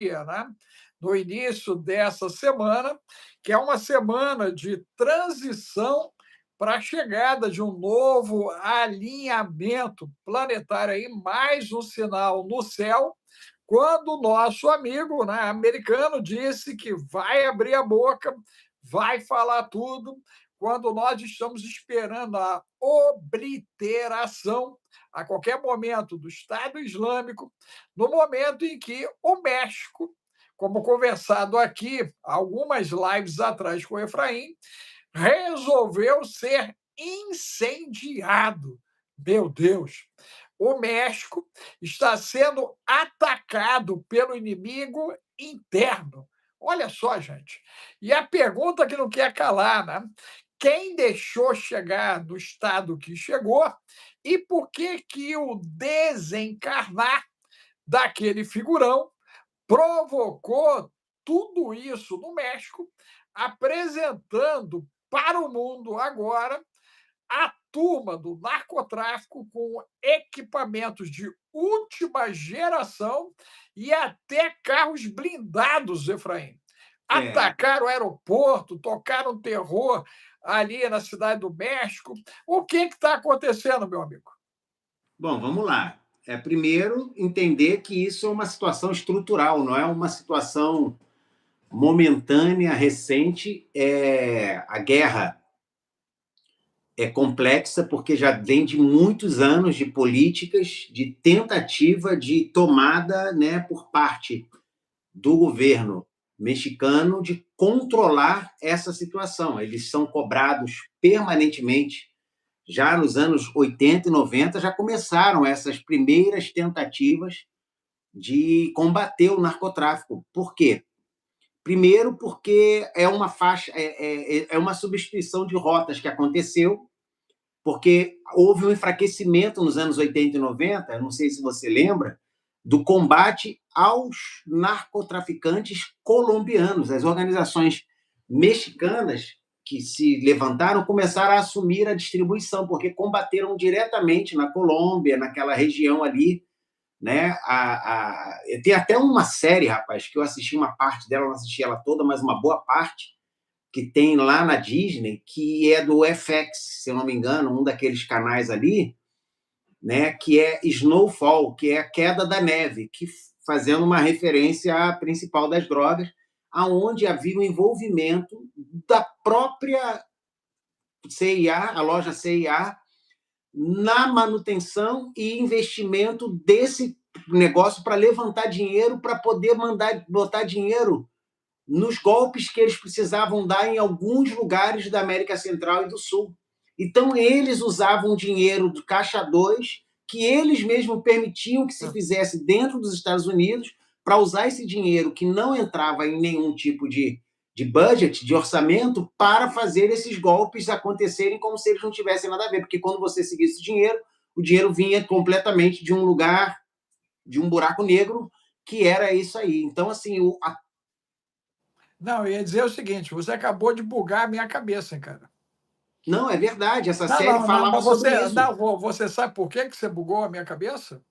né, no início dessa semana, que é uma semana de transição para a chegada de um novo alinhamento planetário aí, mais um sinal no céu, quando o nosso amigo, né, americano disse que vai abrir a boca, vai falar tudo, quando nós estamos esperando a obliteração a qualquer momento do Estado Islâmico, no momento em que o México, como conversado aqui algumas lives atrás com o Efraim, resolveu ser incendiado. Meu Deus! O México está sendo atacado pelo inimigo interno. Olha só, gente. E a pergunta que não quer calar, né? Quem deixou chegar no estado que chegou e por que que o desencarnar daquele figurão provocou tudo isso no México, apresentando para o mundo agora a turma do narcotráfico com equipamentos de última geração e até carros blindados, Efraim. É, Atacaram o aeroporto, tocaram terror ali na cidade do México. O que está acontecendo, meu amigo? bom, vamos lá. Primeiro, entender que isso é uma situação estrutural, não é uma situação momentânea, recente. A guerra é complexa porque já vem de muitos anos de políticas de tentativa de tomada, né, por parte do governo mexicano de controlar essa situação. Eles são cobrados permanentemente. Já nos anos 80 e 90 já começaram essas primeiras tentativas de combater o narcotráfico. Por quê? Primeiro, porque é uma faixa, é uma substituição de rotas que aconteceu, porque houve um enfraquecimento nos anos 80 e 90, não sei se você lembra, do combate aos narcotraficantes colombianos. As organizações mexicanas que se levantaram começaram a assumir a distribuição, porque combateram diretamente na Colômbia, naquela região ali, né? Tem até uma série, rapaz, que eu assisti uma parte dela, não assisti ela toda, mas uma boa parte, que tem lá na Disney, que é do FX, se eu não me engano, um daqueles canais ali, né, que é Snowfall, que é a queda da neve, que fazendo uma referência à principal das drogas, aonde havia o envolvimento da própria CIA, a loja CIA, na manutenção e investimento desse negócio para levantar dinheiro, para poder botar dinheiro nos golpes que eles precisavam dar em alguns lugares da América Central e do Sul. Então, eles usavam dinheiro do Caixa 2, que eles mesmos permitiam que se fizesse dentro dos Estados Unidos, para usar esse dinheiro que não entrava em nenhum tipo de budget, de orçamento, para fazer esses golpes acontecerem como se eles não tivessem nada a ver. Porque quando você seguisse o dinheiro vinha completamente de um lugar, de um buraco negro, que era isso aí. Então, assim, Não, eu ia dizer o seguinte: você acabou de bugar a minha cabeça, hein, cara. não, é verdade, essa Não, série não, não, falava mas sobre você, isso. não, você sabe por que que você bugou a minha cabeça?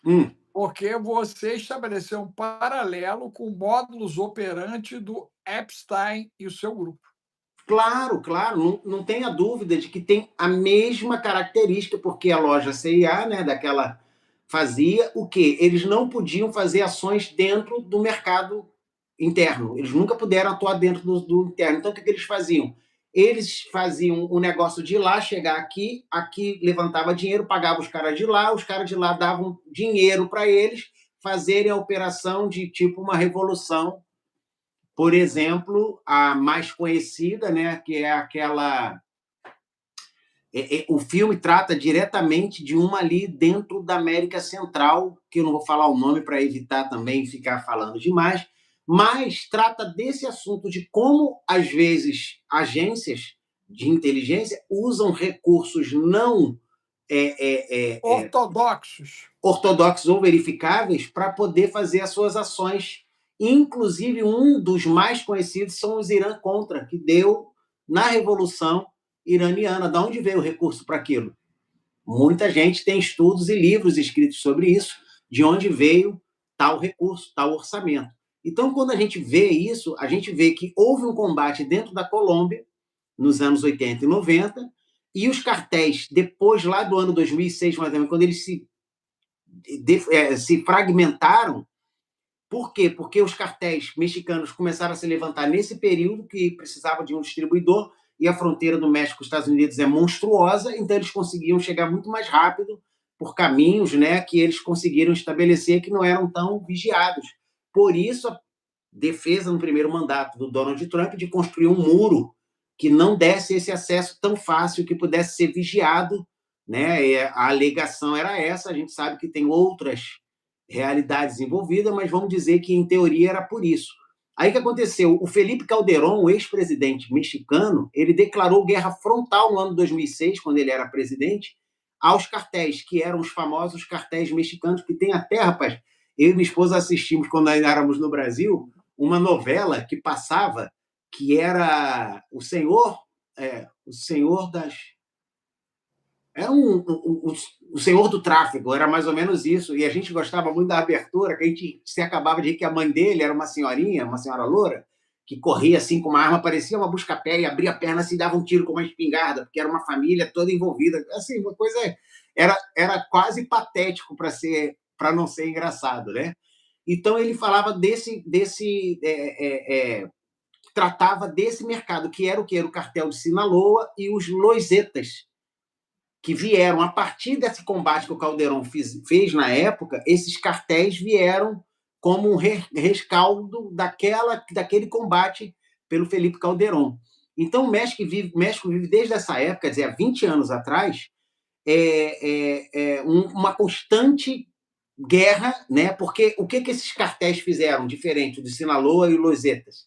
Hum, Porque você estabeleceu um paralelo com o modus operandi do Epstein e o seu grupo. claro, claro, não tenha dúvida de que tem a mesma característica, porque a loja CIA, né, daquela fazia o quê? Eles não podiam fazer ações dentro do mercado interno, eles nunca puderam atuar dentro do interno. Então, o que, que eles faziam? Eles faziam o negócio de ir lá, chegar aqui, aqui levantava dinheiro, pagava os caras de lá davam dinheiro para eles fazerem a operação de tipo uma revolução. Por exemplo, a mais conhecida, né, que é aquela. O filme trata diretamente de uma ali dentro da América Central, que eu não vou falar o nome para evitar também ficar falando demais, mas trata desse assunto de como, às vezes, agências de inteligência usam recursos não Ortodoxos. ortodoxos ou verificáveis para poder fazer as suas ações. Inclusive, um dos mais conhecidos são os Irã Contra, que deu na Revolução Iraniana. De onde veio o recurso para aquilo? Muita gente tem estudos e livros escritos sobre isso, de onde veio tal recurso, tal orçamento. Então, quando a gente vê isso, a gente vê que houve um combate dentro da Colômbia, nos anos 80 e 90, e os cartéis, depois lá do ano 2006, mais ou menos, quando eles se fragmentaram. Por quê? Porque os cartéis mexicanos começaram a se levantar nesse período que precisava de um distribuidor, e a fronteira do México com os Estados Unidos é monstruosa, então eles conseguiam chegar muito mais rápido por caminhos, né, que eles conseguiram estabelecer que não eram tão vigiados. Por isso, a defesa no primeiro mandato do Donald Trump de construir um muro que não desse esse acesso tão fácil, que pudesse ser vigiado, né? E a alegação era essa, a gente sabe que tem outras realidades envolvidas, mas vamos dizer que, em teoria, era por isso. Aí o que aconteceu? O Felipe Calderón, o ex-presidente mexicano, ele declarou guerra frontal no ano 2006, quando ele era presidente, aos cartéis, que eram os famosos cartéis mexicanos, que tem até, rapaz, eu e minha esposa assistimos, quando ainda éramos no Brasil, uma novela que passava, que era o senhor das... Era o senhor do tráfego, era mais ou menos isso. E a gente gostava muito da abertura, que a gente se acabava de rir que a mãe dele era uma senhorinha, uma senhora loura, que corria assim com uma arma, parecia uma busca-pé, e abria a perna assim, dava um tiro com uma espingarda, porque era uma família toda envolvida. Assim, uma coisa... Era quase patético para não ser engraçado, né? Então, ele falava tratava desse mercado, que era o que? Era o cartel de Sinaloa e os Loisetas, que vieram, a partir desse combate que o Calderón fez na época, esses cartéis vieram como um rescaldo daquele combate pelo Felipe Calderón. Então, o México vive desde essa época, quer dizer, há 20 anos atrás, uma constante guerra, né? Porque o que esses cartéis fizeram, diferente de Sinaloa e Loisetas?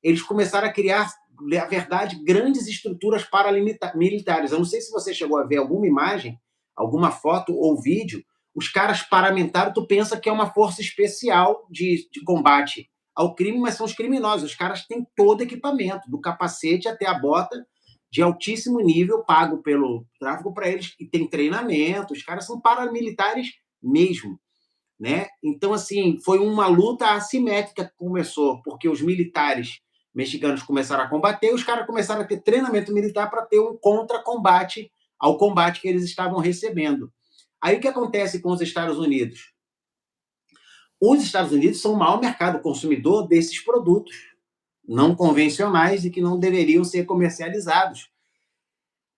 Eles começaram a criar, na verdade, grandes estruturas paramilitares. Eu não sei se você chegou a ver alguma imagem, alguma foto ou vídeo. Os caras paramentaram, tu pensa que é uma força especial de combate ao crime, mas são os criminosos. Os caras têm todo equipamento, do capacete até a bota, de altíssimo nível, pago pelo tráfico para eles, e tem treinamento. Os caras são paramilitares mesmo, né? Então, assim, foi uma luta assimétrica que começou, porque os militares mexicanos começaram a combater, e os caras começaram a ter treinamento militar para ter um contra-combate ao combate que eles estavam recebendo. Aí o que acontece com os Estados Unidos? Os Estados Unidos são o maior mercado consumidor desses produtos não convencionais e que não deveriam ser comercializados.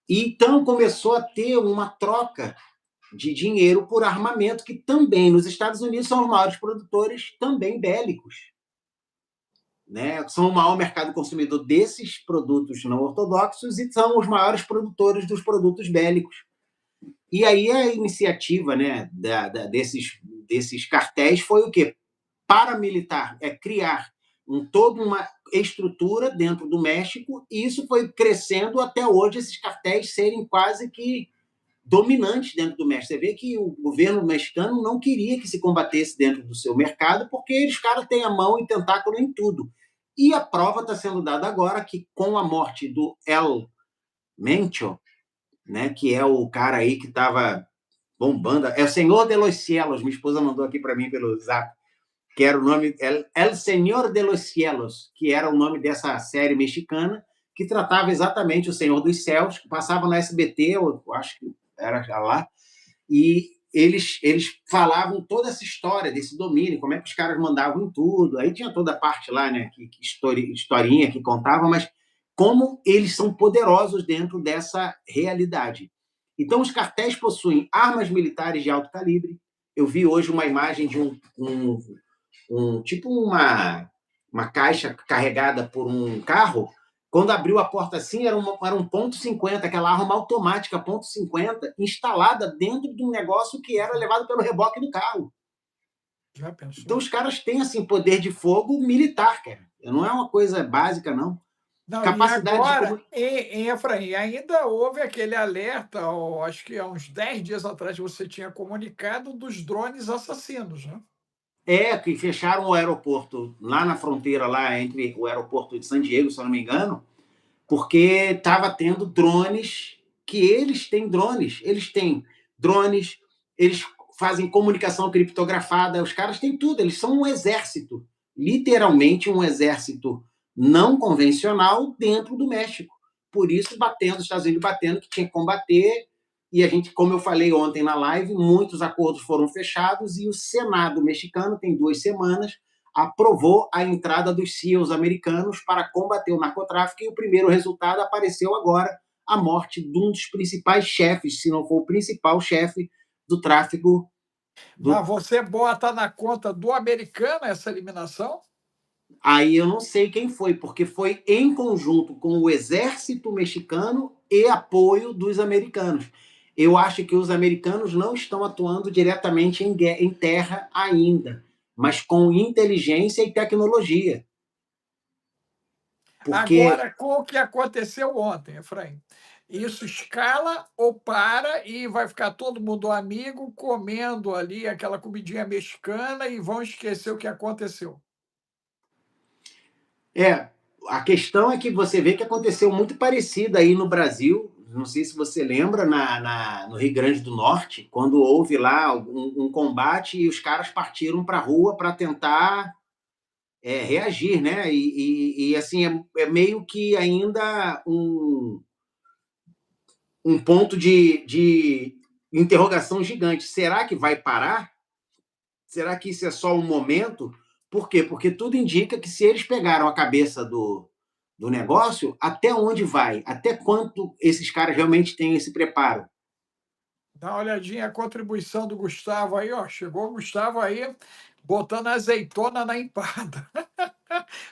E então começou a ter uma troca de dinheiro por armamento, que também nos Estados Unidos são os maiores produtores também bélicos, né? São o maior mercado consumidor desses produtos não ortodoxos e são os maiores produtores dos produtos bélicos. E aí a iniciativa, né, desses cartéis foi o quê? Paramilitar, criar toda uma estrutura dentro do México, e isso foi crescendo até hoje, esses cartéis serem quase que dominantes dentro do México. Você vê que o governo mexicano não queria que se combatesse dentro do seu mercado, porque os caras têm a mão e tentáculo em tudo. E a prova está sendo dada agora que, com a morte do El Mencho, né, que é o cara aí que estava bombando, é o Senhor de los Cielos, minha esposa mandou aqui para mim pelo zap, que era o nome, El Senhor de los Cielos, que era o nome dessa série mexicana, que tratava exatamente o Senhor dos Céus, que passava na SBT, eu acho que era lá, e eles falavam toda essa história desse domínio, como é que os caras mandavam em tudo. Aí tinha toda a parte lá, né, historinha que contava, mas como eles são poderosos dentro dessa realidade. Então, os cartéis possuem armas militares de alto calibre. Eu vi hoje uma imagem de tipo uma caixa carregada por um carro. Quando abriu a porta assim, era um .50, aquela arma automática .50, instalada dentro de um negócio que era levado pelo reboque do carro. Já pensou? Então, os caras têm assim, poder de fogo militar, cara. Não é uma coisa básica, não. Não, Capacidade e agora, de... Efraim, ainda houve aquele alerta, acho que há uns 10 dias atrás você tinha comunicado dos drones assassinos, né? Que fecharam o aeroporto lá na fronteira, lá entre o aeroporto de San Diego, se eu não me engano, porque estava tendo drones, eles têm drones, eles fazem comunicação criptografada, os caras têm tudo, eles são um exército, literalmente um exército não convencional dentro do México. Por isso, batendo, os Estados Unidos batendo que tinha que combater, e a gente, como eu falei ontem na live, muitos acordos foram fechados e o Senado mexicano, tem 2 semanas, aprovou a entrada dos SEALs americanos para combater o narcotráfico, e o primeiro resultado apareceu agora, a morte de um dos principais chefes, se não for o principal chefe do tráfico. Mas você bota na conta do americano essa eliminação? Aí eu não sei quem foi, porque foi em conjunto com o exército mexicano e apoio dos americanos. Eu acho que os americanos não estão atuando diretamente em terra ainda, mas com inteligência e tecnologia. Porque Agora, com o que aconteceu ontem, Efraim, isso escala ou para e vai ficar todo mundo amigo comendo ali aquela comidinha mexicana e vão esquecer o que aconteceu? a questão é que você vê que aconteceu muito parecido aí no Brasil. Não sei se você lembra, no Rio Grande do Norte, quando houve lá um combate e os caras partiram para a rua para tentar reagir, né? E assim, é meio que ainda um ponto de interrogação gigante. Será que vai parar? Será que isso é só um momento? Por quê? Porque tudo indica que se eles pegaram a cabeça do negócio, até onde vai? Até quanto esses caras realmente têm esse preparo? Dá uma olhadinha a contribuição do Gustavo aí, ó. Chegou o Gustavo aí, botando azeitona na empada.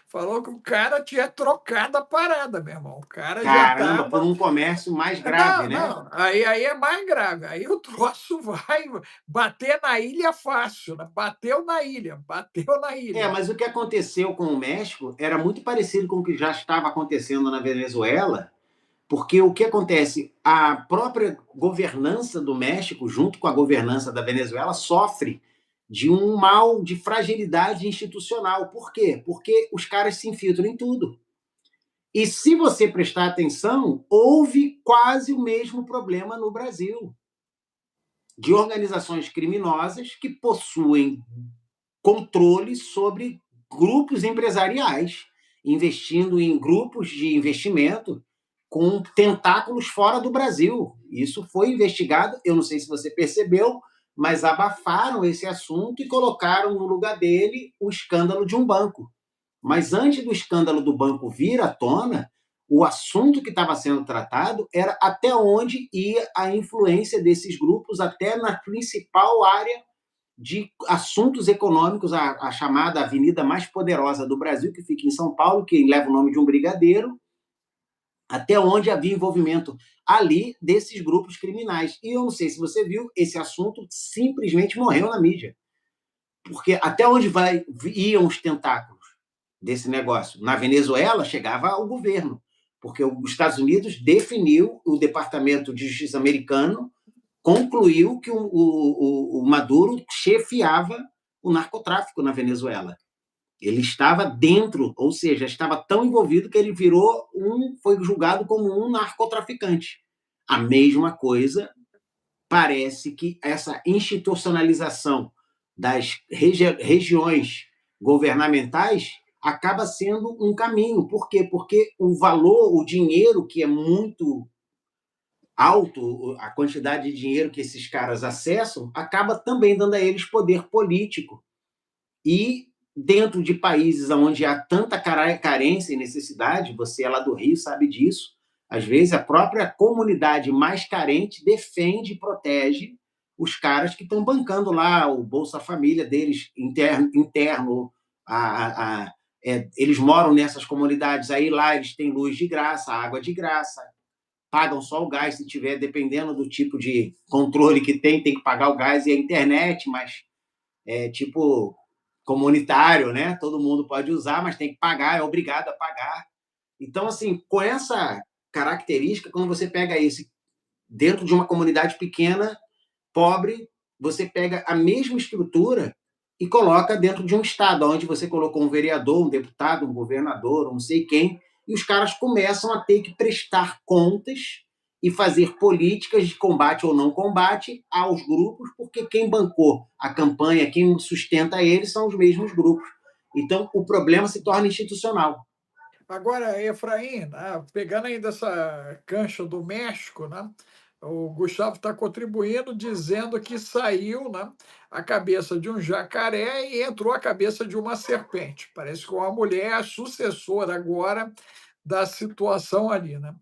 Falou que o cara tinha trocado a parada, meu irmão. O cara já Caramba, por estava. um comércio mais grave, Não, né? não. Aí é mais grave. Aí o troço vai bater na ilha fácil, né? Bateu na ilha, bateu na ilha. Mas o que aconteceu com o México era muito parecido com o que já estava acontecendo na Venezuela, porque o que acontece? A própria governança do México, junto com a governança da Venezuela, sofre de um mal de fragilidade institucional. Por quê? Porque os caras se infiltram em tudo. E se você prestar atenção, houve quase o mesmo problema no Brasil, de organizações criminosas que possuem controle sobre grupos empresariais, investindo em grupos de investimento com tentáculos fora do Brasil. Isso foi investigado, eu não sei se você percebeu, mas abafaram esse assunto e colocaram no lugar dele o escândalo de um banco. Mas antes do escândalo do banco vir à tona, o assunto que estava sendo tratado era até onde ia a influência desses grupos, até na principal área de assuntos econômicos, a chamada avenida mais poderosa do Brasil, que fica em São Paulo, que leva o nome de um brigadeiro, até onde havia envolvimento ali desses grupos criminais. E eu não sei se você viu, esse assunto simplesmente morreu na mídia. Porque até onde iam os tentáculos desse negócio? Na Venezuela chegava ao governo, porque os Estados Unidos definiu, o Departamento de Justiça americano concluiu que o Maduro chefiava o narcotráfico na Venezuela. Ele estava dentro, ou seja, estava tão envolvido que ele foi julgado como um narcotraficante. A mesma coisa, parece que essa institucionalização das regiões governamentais acaba sendo um caminho. Por quê? Porque o valor, o dinheiro, que é muito alto, a quantidade de dinheiro que esses caras acessam, acaba também dando a eles poder político. E dentro de países onde há tanta carência e necessidade, você é lá do Rio, sabe disso, às vezes a própria comunidade mais carente defende e protege os caras que estão bancando lá o Bolsa Família deles, interno eles moram nessas comunidades, aí lá eles têm luz de graça, água de graça, pagam só o gás, se tiver, dependendo do tipo de controle que tem que pagar o gás e a internet, mas é tipo comunitário, né? Todo mundo pode usar, mas tem que pagar, é obrigado a pagar. Então, assim, com essa característica, quando você pega esse dentro de uma comunidade pequena, pobre, você pega a mesma estrutura e coloca dentro de um estado, onde você colocou um vereador, um deputado, um governador, não sei quem, e os caras começam a ter que prestar contas e fazer políticas de combate ou não combate aos grupos, porque quem bancou a campanha, quem sustenta eles são os mesmos grupos. Então, o problema se torna institucional. Agora, Efraim, pegando ainda essa cancha do México, né, o Gustavo está contribuindo dizendo que saiu, né, a cabeça de um jacaré e entrou a cabeça de uma serpente. Parece que uma mulher é a sucessora agora da situação ali, né?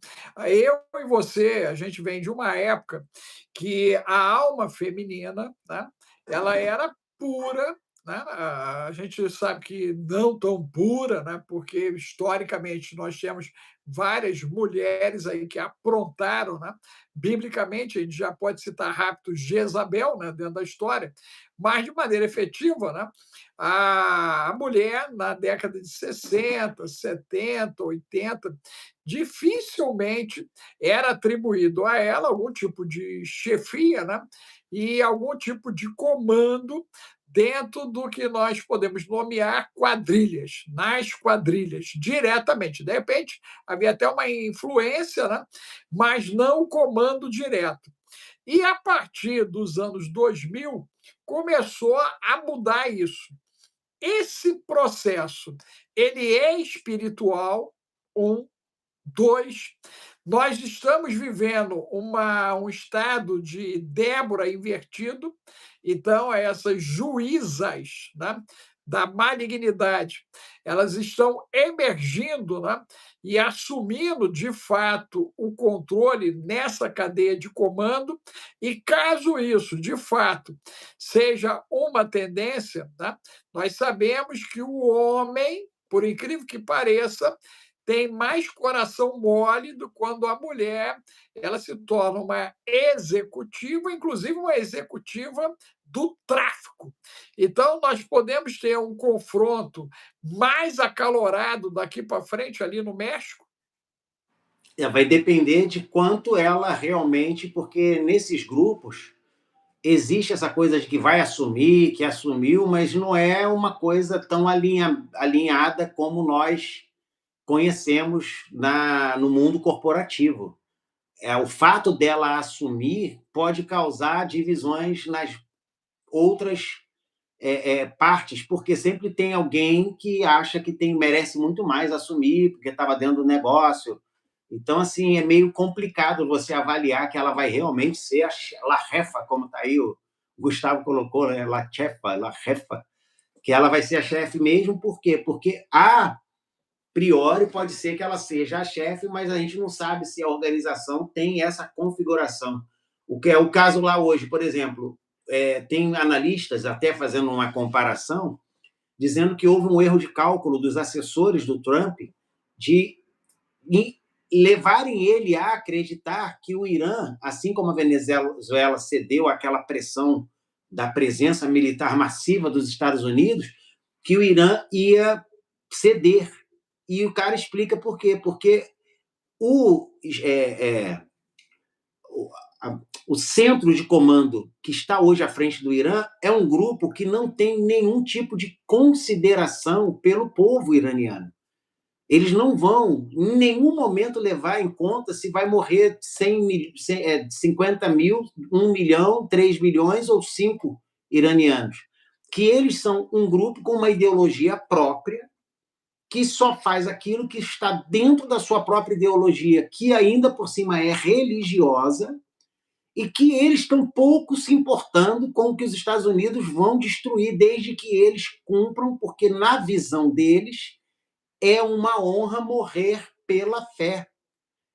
Eu e você, a gente vem de uma época que a alma feminina, né, ela era pura, né? A gente sabe que não tão pura, né? Porque historicamente nós temos várias mulheres aí que aprontaram, né? Biblicamente a gente já pode citar rápido Jezabel, né? Dentro da história, mas de maneira efetiva, né? A mulher na década de 60, 70, 80, dificilmente era atribuído a ela algum tipo de chefia, né? E algum tipo de comando dentro do que nós podemos nomear quadrilhas, nas quadrilhas, diretamente. De repente, havia até uma influência, né? Mas não o comando direto. E a partir dos anos 2000, começou a mudar isso. Esse processo, ele é espiritual, um. Dois, nós estamos vivendo um estado de Débora invertido, então essas juízas, né, da malignidade, elas estão emergindo, né, e assumindo de fato o controle nessa cadeia de comando, e caso isso de fato seja uma tendência, né, nós sabemos que o homem, por incrível que pareça, tem mais coração mole do quando a mulher ela se torna uma executiva, inclusive uma executiva do tráfico. Então, nós podemos ter um confronto mais acalorado daqui para frente, ali no México? Vai depender de quanto ela realmente, porque nesses grupos existe essa coisa de que vai assumir, que assumiu, mas não é uma coisa tão alinhada como nós conhecemos no mundo corporativo. O fato dela assumir pode causar divisões nas outras partes, porque sempre tem alguém que acha que merece muito mais assumir, porque estava dentro do negócio. Então, assim, é meio complicado você avaliar que ela vai realmente ser a la jefa, como está aí o Gustavo colocou, né? La chefa, la jefa, que ela vai ser a chefe mesmo, por quê? Porque a priori pode ser que ela seja a chefe, mas a gente não sabe se a organização tem essa configuração. O que é o caso lá hoje, por exemplo, tem analistas até fazendo uma comparação, dizendo que houve um erro de cálculo dos assessores do Trump de levarem ele a acreditar que o Irã, assim como a Venezuela cedeu àquela pressão da presença militar massiva dos Estados Unidos, que o Irã ia ceder. E o cara explica por quê. Porque o, o centro de comando que está hoje à frente do Irã é um grupo que não tem nenhum tipo de consideração pelo povo iraniano. Eles não vão, em nenhum momento, levar em conta se vai morrer 50 mil, 1 milhão, 3 milhões ou 5 iranianos. Que eles são um grupo com uma ideologia própria, que só faz aquilo que está dentro da sua própria ideologia, que ainda por cima é religiosa, e que eles estão pouco se importando com o que os Estados Unidos vão destruir, desde que eles cumpram, porque na visão deles é uma honra morrer pela fé.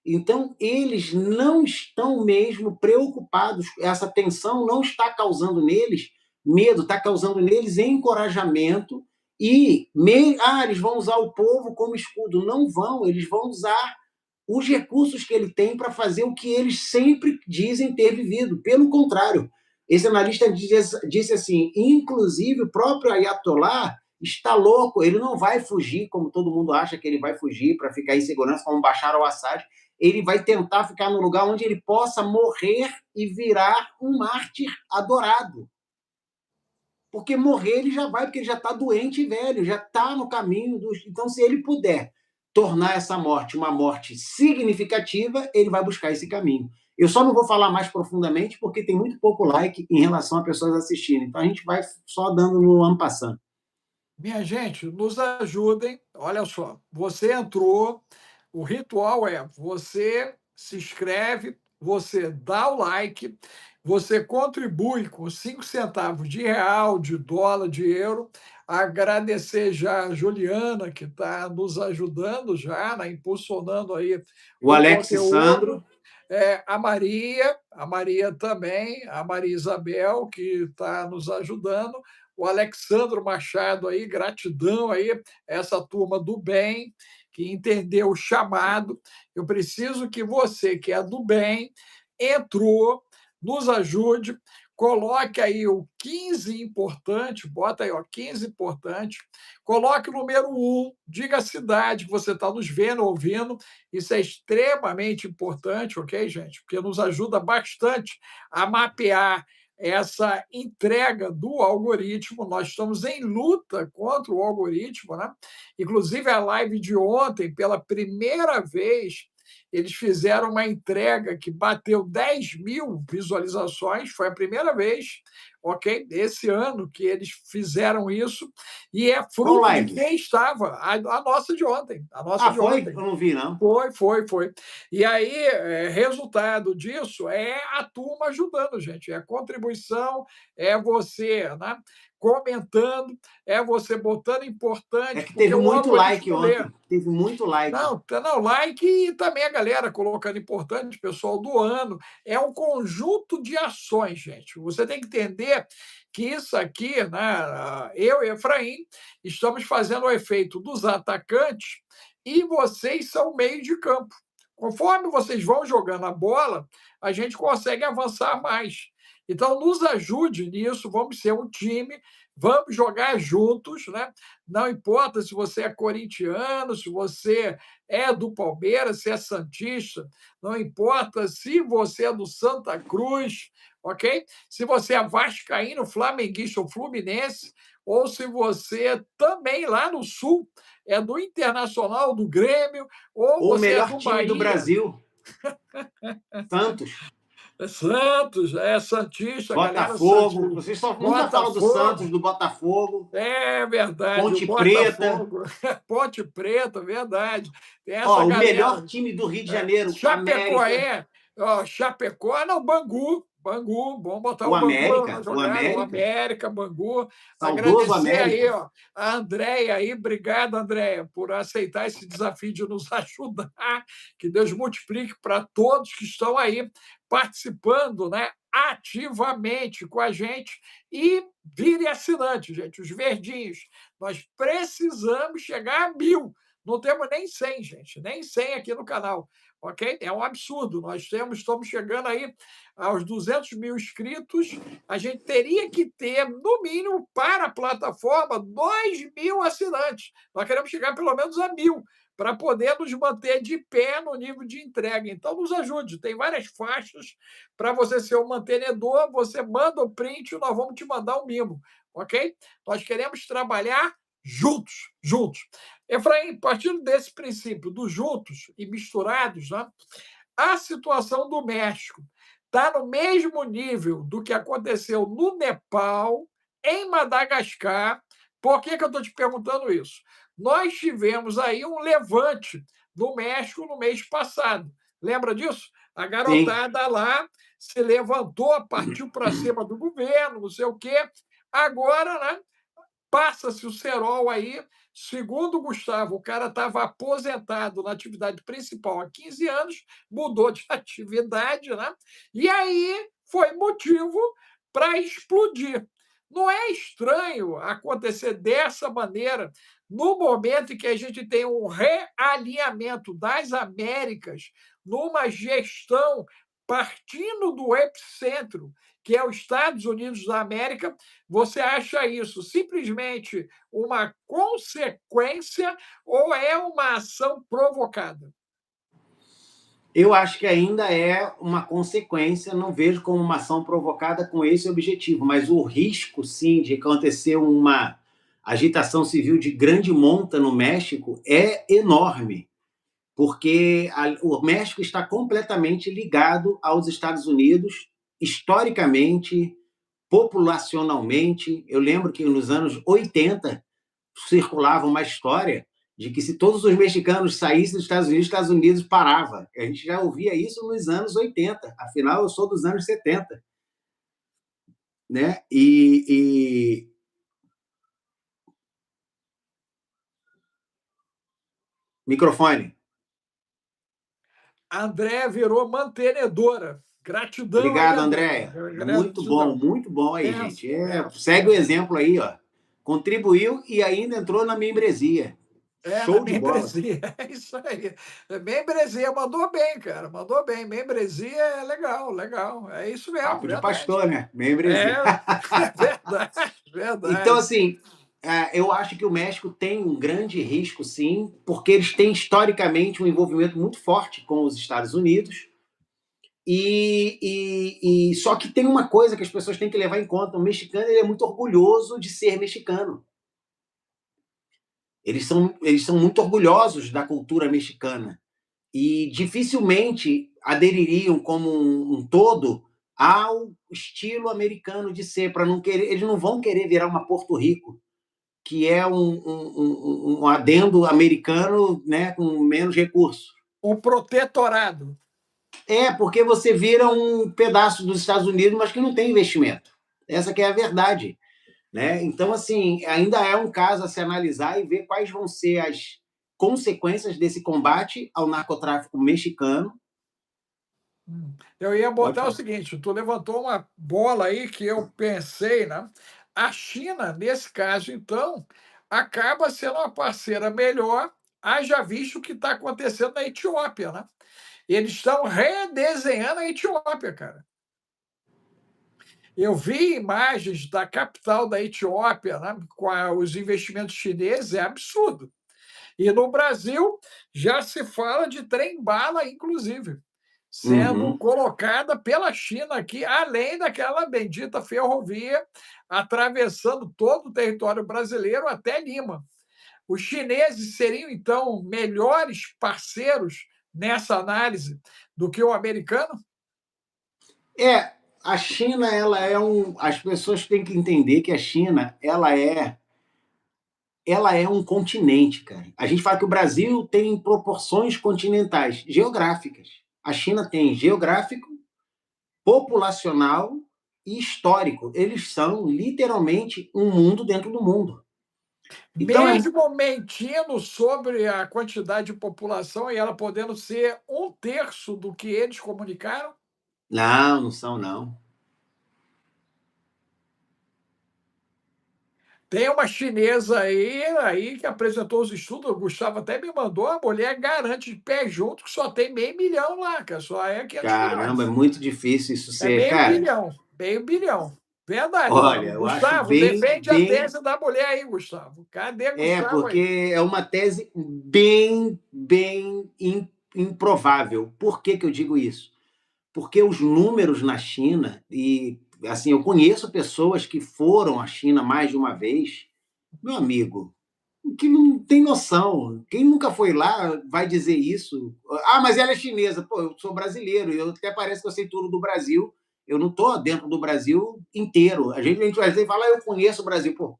Então, eles não estão mesmo preocupados, essa tensão não está causando neles medo, está causando neles encorajamento e eles vão usar o povo como escudo. Não vão, eles vão usar os recursos que ele tem para fazer o que eles sempre dizem ter vivido. Pelo contrário, esse analista disse assim, inclusive o próprio Ayatollah está louco, ele não vai fugir, como todo mundo acha que ele vai fugir para ficar em segurança, como Bashar al-Assad. Ele vai tentar ficar no lugar onde ele possa morrer e virar um mártir adorado. Porque morrer ele já vai, porque ele já está doente e velho, já está no caminho. Então, se ele puder tornar essa morte uma morte significativa, ele vai buscar esse caminho. Eu só não vou falar mais profundamente porque tem muito pouco like em relação a pessoas assistindo. Então a gente vai só dando no ano passando. Minha gente, nos ajudem. Olha só, você entrou, o ritual é: você se inscreve, você dá o like, você contribui com 5 centavos de real, de dólar, de euro. Agradecer já a Juliana, que está nos ajudando já, né, impulsionando aí O o Alex conteúdo. Sandro. A Maria também, a Maria Isabel, que está nos ajudando, o Alexandro Machado aí, gratidão aí, essa turma do bem, que entendeu o chamado. Eu preciso que você, que é do bem, entrou, nos ajude, coloque aí o 15 importante, bota aí, ó, 15 importante, coloque o número 1, diga a cidade que você está nos vendo, ouvindo, isso é extremamente importante, ok, gente? Porque nos ajuda bastante a mapear essa entrega do algoritmo. Nós estamos em luta contra o algoritmo, né? Inclusive, a live de ontem, pela primeira vez, eles fizeram uma entrega que bateu 10.000 visualizações, foi a primeira vez, ok? Esse ano que eles fizeram isso, e é Qual fruto de live? quem estava, a nossa de ontem, a nossa Ah, de foi? ontem. Eu não vi, não. Foi. E aí, resultado disso é a turma ajudando, gente. É contribuição, é você, né, comentando, é você botando É importante, que porque teve o muito like algoritmo lê. ontem. Teve muito like. Não, tá, não, like e também a galera colocando importante, pessoal do ano. É um conjunto de ações, gente. Você tem que entender que isso aqui, né, eu e Efraim, estamos fazendo o efeito dos atacantes e vocês são o meio de campo. Conforme vocês vão jogando a bola, a gente consegue avançar mais. Então, nos ajude nisso, vamos ser um time, vamos jogar juntos, né? Não importa se você é corintiano, se você é do Palmeiras, se é santista, não importa se você é do Santa Cruz, ok? Se você é vascaíno, flamenguista ou fluminense, ou se você também lá no Sul é do Internacional, do Grêmio, ou Ou o você é melhor do time do Bahia, Brasil, Santos. Santos, é santista, galera Botafogo. santista, Vocês só, nunca falam do Santos, Botafogo. do Botafogo. É verdade, o Ponte Preta. Botafogo, Ponte Preta, verdade. Tem essa Ó, o melhor galera. time do Rio de Janeiro, América. Chapecoé, ó, Chapecó, não, Bangu, bom botar O o Bangu na América. O jogada, o América. América, Bangu. Saudoso Agradecer aí, América. ó, a Andréia aí, obrigado, Andréia, por aceitar esse desafio de nos ajudar. Que Deus multiplique para todos que estão aí participando, né, ativamente com a gente e vire assinante, gente, os verdinhos. Nós precisamos chegar a 1.000. Não temos nem 100, gente, nem 100 aqui no canal, ok? É um absurdo. Estamos chegando aí aos 200.000 inscritos. A gente teria que ter, no mínimo, para a plataforma, 2.000 assinantes. Nós queremos chegar pelo menos a 1.000 para poder nos manter de pé no nível de entrega. Então, nos ajude. Tem várias faixas para você ser um mantenedor. Você manda o print e nós vamos te mandar um mimo, ok? Nós queremos trabalhar juntos. Efraim, partindo desse princípio dos juntos e misturados, né, a situação do México está no mesmo nível do que aconteceu no Nepal, em Madagascar. Por que eu estou te perguntando isso? Nós tivemos aí um levante no México no mês passado. Lembra disso? A Sim. garotada lá se levantou, partiu para cima do governo, não sei o quê. Agora, né, passa-se o cerol aí. Segundo o Gustavo, o cara estava aposentado na atividade principal há 15 anos, mudou de atividade, né? E aí foi motivo para explodir. Não é estranho acontecer dessa maneira no momento em que a gente tem um realinhamento das Américas numa gestão partindo do epicentro, que é os Estados Unidos da América. Você acha isso simplesmente uma consequência ou é uma ação provocada? Eu acho que ainda é uma consequência, não vejo como uma ação provocada com esse objetivo, mas o risco, sim, de acontecer uma A agitação civil de grande monta no México é enorme, porque o México está completamente ligado aos Estados Unidos, historicamente, populacionalmente. Eu lembro que nos anos 80 circulava uma história de que se todos os mexicanos saíssem dos Estados Unidos, os Estados Unidos parava. A gente já ouvia isso nos anos 80, afinal eu sou dos anos 70. Né? Microfone. A Andréa virou mantenedora. Gratidão aí, Obrigado, Andréa. Andréia. Gratidão. Muito bom aí, Benção, gente. benção, Segue o benção. exemplo aí, ó. Contribuiu e ainda entrou na membresia. Na Show de bola. membresia, é isso aí. Membresia, mandou bem, cara, mandou bem. Membresia é legal, legal. É isso mesmo, Papo de verdade. pastor, né? É, Membresia. verdade, Então, verdade. assim, eu acho que o México tem um grande risco, sim, porque eles têm historicamente um envolvimento muito forte com os Estados Unidos. Só que tem uma coisa que as pessoas têm que levar em conta: o mexicano ele é muito orgulhoso de ser mexicano. Eles são muito orgulhosos da cultura mexicana e dificilmente adeririam como um todo ao estilo americano de ser, para não querer, eles não vão querer virar uma Porto Rico, que é um adendo americano, né, com menos recursos. O protetorado. Porque você vira um pedaço dos Estados Unidos, mas que não tem investimento. Essa que é a verdade. Né? Então, assim, ainda é um caso a se analisar e ver quais vão ser as consequências desse combate ao narcotráfico mexicano. Eu ia Pode botar o falar. seguinte: tu levantou uma bola aí que eu pensei, né? A China, nesse caso, então, acaba sendo uma parceira melhor, haja visto o que está acontecendo na Etiópia, né? Eles estão redesenhando a Etiópia, cara. Eu vi imagens da capital da Etiópia, né, com os investimentos chineses, é absurdo. E no Brasil já se fala de trem-bala, inclusive, sendo Uhum. colocada pela China aqui, além daquela bendita ferrovia atravessando todo o território brasileiro até Lima. Os chineses seriam, então, melhores parceiros nessa análise do que o americano? A China, ela é um. As pessoas têm que entender que a China, ela é um continente, cara. A gente fala que o Brasil tem proporções continentais, geográficas. A China tem geográfico, populacional e histórico. Eles são literalmente um mundo dentro do mundo. Então Mesmo mentindo sobre a quantidade de população e ela podendo ser um terço do que eles comunicaram? não são, não. Tem uma chinesa aí que apresentou os estudos, o Gustavo até me mandou, a mulher garante de pé junto que só tem meio milhão lá, que só é 500 Caramba, é milhões. muito difícil isso É ser. meio Cara, bilhão, meio bilhão. Verdade. olha, eu acho Gustavo, defende a tese da mulher aí, Gustavo. Cadê Gustavo aí? porque é uma tese bem improvável. Por que eu digo isso? Porque os números na China, e assim, eu conheço pessoas que foram à China mais de uma vez, meu amigo, que não tem noção. Quem nunca foi lá vai dizer isso. Ah, mas ela é chinesa. Pô, eu sou brasileiro, eu até parece que eu sei tudo do Brasil. Eu não estou dentro do Brasil inteiro. A gente às vezes fala, eu conheço o Brasil. Pô,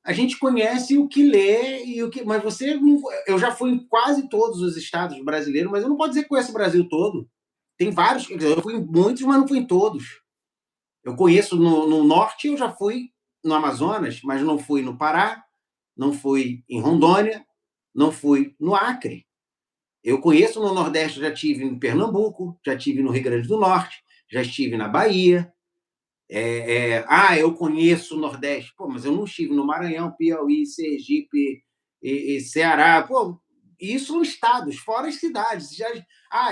a gente conhece o que lê e o que. Mas você não. Eu já fui em quase todos os estados brasileiros, mas eu não posso dizer que conheço o Brasil todo. Tem vários, quer dizer, eu fui em muitos, mas não fui em todos. Eu conheço no norte, eu já fui no Amazonas, mas não fui no Pará, não fui em Rondônia, não fui no Acre. Eu conheço no Nordeste, já estive em Pernambuco, já estive no Rio Grande do Norte, já estive na Bahia. Eu conheço o Nordeste. Pô, mas eu não estive no Maranhão, Piauí, Sergipe e Ceará. Pô, isso são estados, fora as cidades.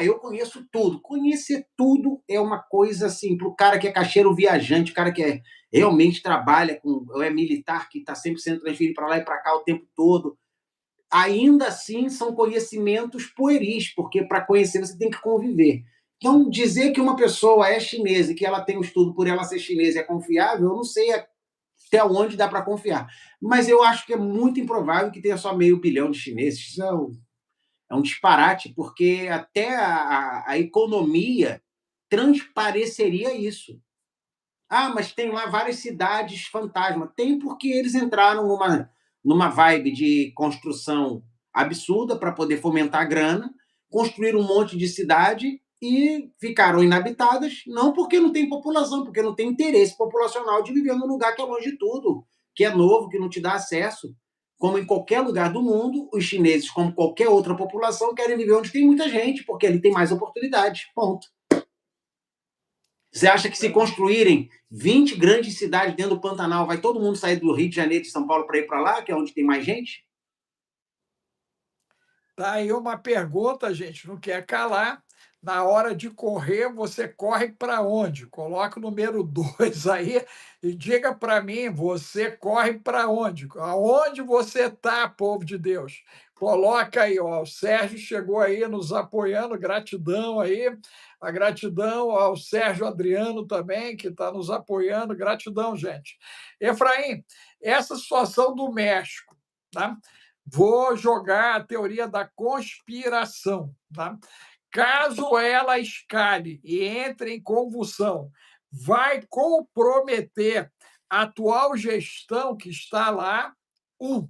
Eu conheço tudo. Conhecer tudo é uma coisa assim, para o cara que é caixeiro viajante, o cara que realmente trabalha ou é militar, que está sempre sendo transferido para lá e para cá o tempo todo. Ainda assim, são conhecimentos pueris, porque para conhecer você tem que conviver. Então, dizer que uma pessoa é chinesa e que ela tem um estudo por ela ser chinesa e é confiável, eu não sei até onde dá para confiar. Mas eu acho que é muito improvável que tenha só meio bilhão de chineses. Isso é um disparate, porque até a economia transpareceria isso. Ah, mas tem lá várias cidades fantasma. Tem porque eles entraram numa vibe de construção absurda para poder fomentar a grana, construíram um monte de cidade e ficaram inabitadas, não porque não tem população, porque não tem interesse populacional de viver num lugar que é longe de tudo, que é novo, que não te dá acesso. Como em qualquer lugar do mundo, os chineses, como qualquer outra população, querem viver onde tem muita gente, porque ali tem mais oportunidades. Ponto. Você acha que se construírem 20 grandes cidades dentro do Pantanal, vai todo mundo sair do Rio de Janeiro e de São Paulo para ir para lá, que é onde tem mais gente? Tá aí uma pergunta, gente, não quer calar. Na hora de correr, você corre para onde? Coloca o número 2 aí e diga para mim, você corre para onde? Aonde você está, povo de Deus? Coloca aí, ó, o Sérgio chegou aí nos apoiando, gratidão aí, a gratidão ao Sérgio Adriano também, que está nos apoiando, gratidão, gente. Efraim, essa situação do México, tá? Vou jogar a teoria da conspiração, tá? Caso ela escale e entre em convulsão, vai comprometer a atual gestão que está lá. Um.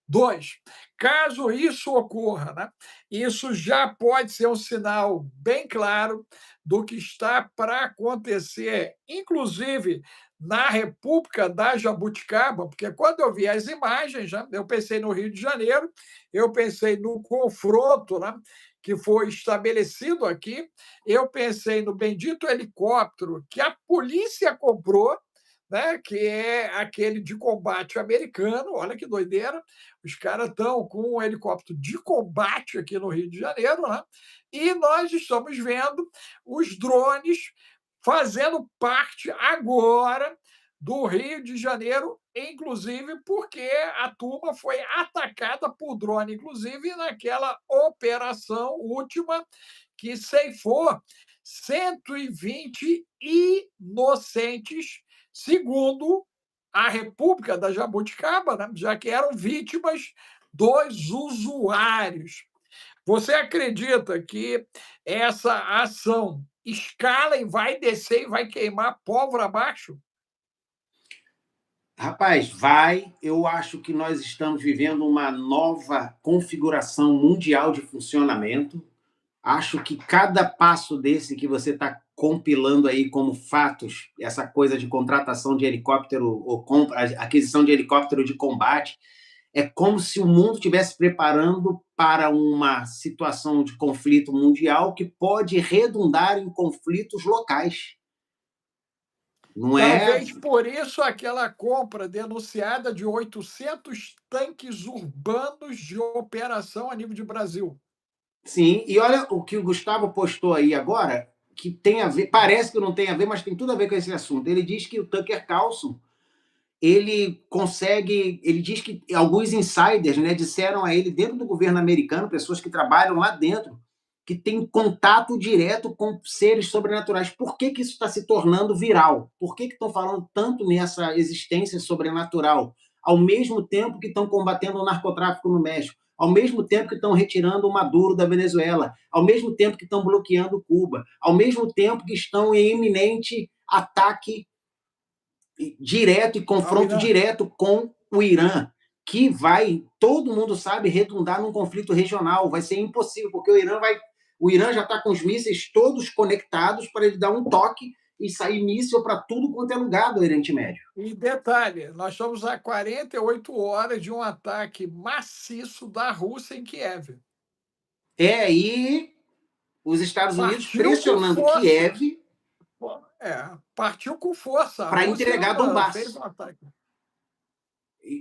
Dois, caso isso ocorra, né, isso já pode ser um sinal bem claro do que está para acontecer, inclusive na República da Jabuticaba, porque quando eu vi as imagens, né, eu pensei no Rio de Janeiro, eu pensei no confronto, né, que foi estabelecido aqui, eu pensei no bendito helicóptero que a polícia comprou, né, que é aquele de combate americano, olha que doideira, os caras estão com um helicóptero de combate aqui no Rio de Janeiro, né? E nós estamos vendo os drones fazendo parte agora do Rio de Janeiro, inclusive porque a turma foi atacada por drone, inclusive naquela operação última que ceifou 120 inocentes, segundo a República da Jabuticaba, né? Já que eram vítimas dos usuários. Você acredita que essa ação escala e vai descer e vai queimar pólvora abaixo? Rapaz, vai. Eu acho que nós estamos vivendo uma nova configuração mundial de funcionamento. Acho que cada passo desse que você está compilando aí como fatos, essa coisa de contratação de helicóptero ou aquisição de helicóptero de combate, é como se o mundo estivesse preparando para uma situação de conflito mundial que pode redundar em conflitos locais. Não é? Talvez por isso aquela compra denunciada de 800 tanques urbanos de operação a nível de Brasil. Sim, e olha o que o Gustavo postou aí agora, que tem a ver, parece que não tem a ver, mas tem tudo a ver com esse assunto. Ele diz que o Tucker Carlson, ele diz que alguns insiders, né, disseram a ele dentro do governo americano, pessoas que trabalham lá dentro, que tem contato direto com seres sobrenaturais. Por que que isso está se tornando viral? Por que que estão falando tanto nessa existência sobrenatural? Ao mesmo tempo que estão combatendo o narcotráfico no México, ao mesmo tempo que estão retirando o Maduro da Venezuela, ao mesmo tempo que estão bloqueando Cuba, ao mesmo tempo que estão em iminente ataque direto e confronto direto com o Irã, que vai, todo mundo sabe, redundar num conflito regional. Vai ser impossível, porque o Irã já está com os mísseis todos conectados para ele dar um toque e sair míssil para tudo quanto é lugar do Oriente Médio. E detalhe, nós estamos a 48 horas de um ataque maciço da Rússia em Kiev. E os Estados Unidos Partiu com pressionando força. Kiev Partiu com força. A para Rússia entregar fez Donbass. um ataque.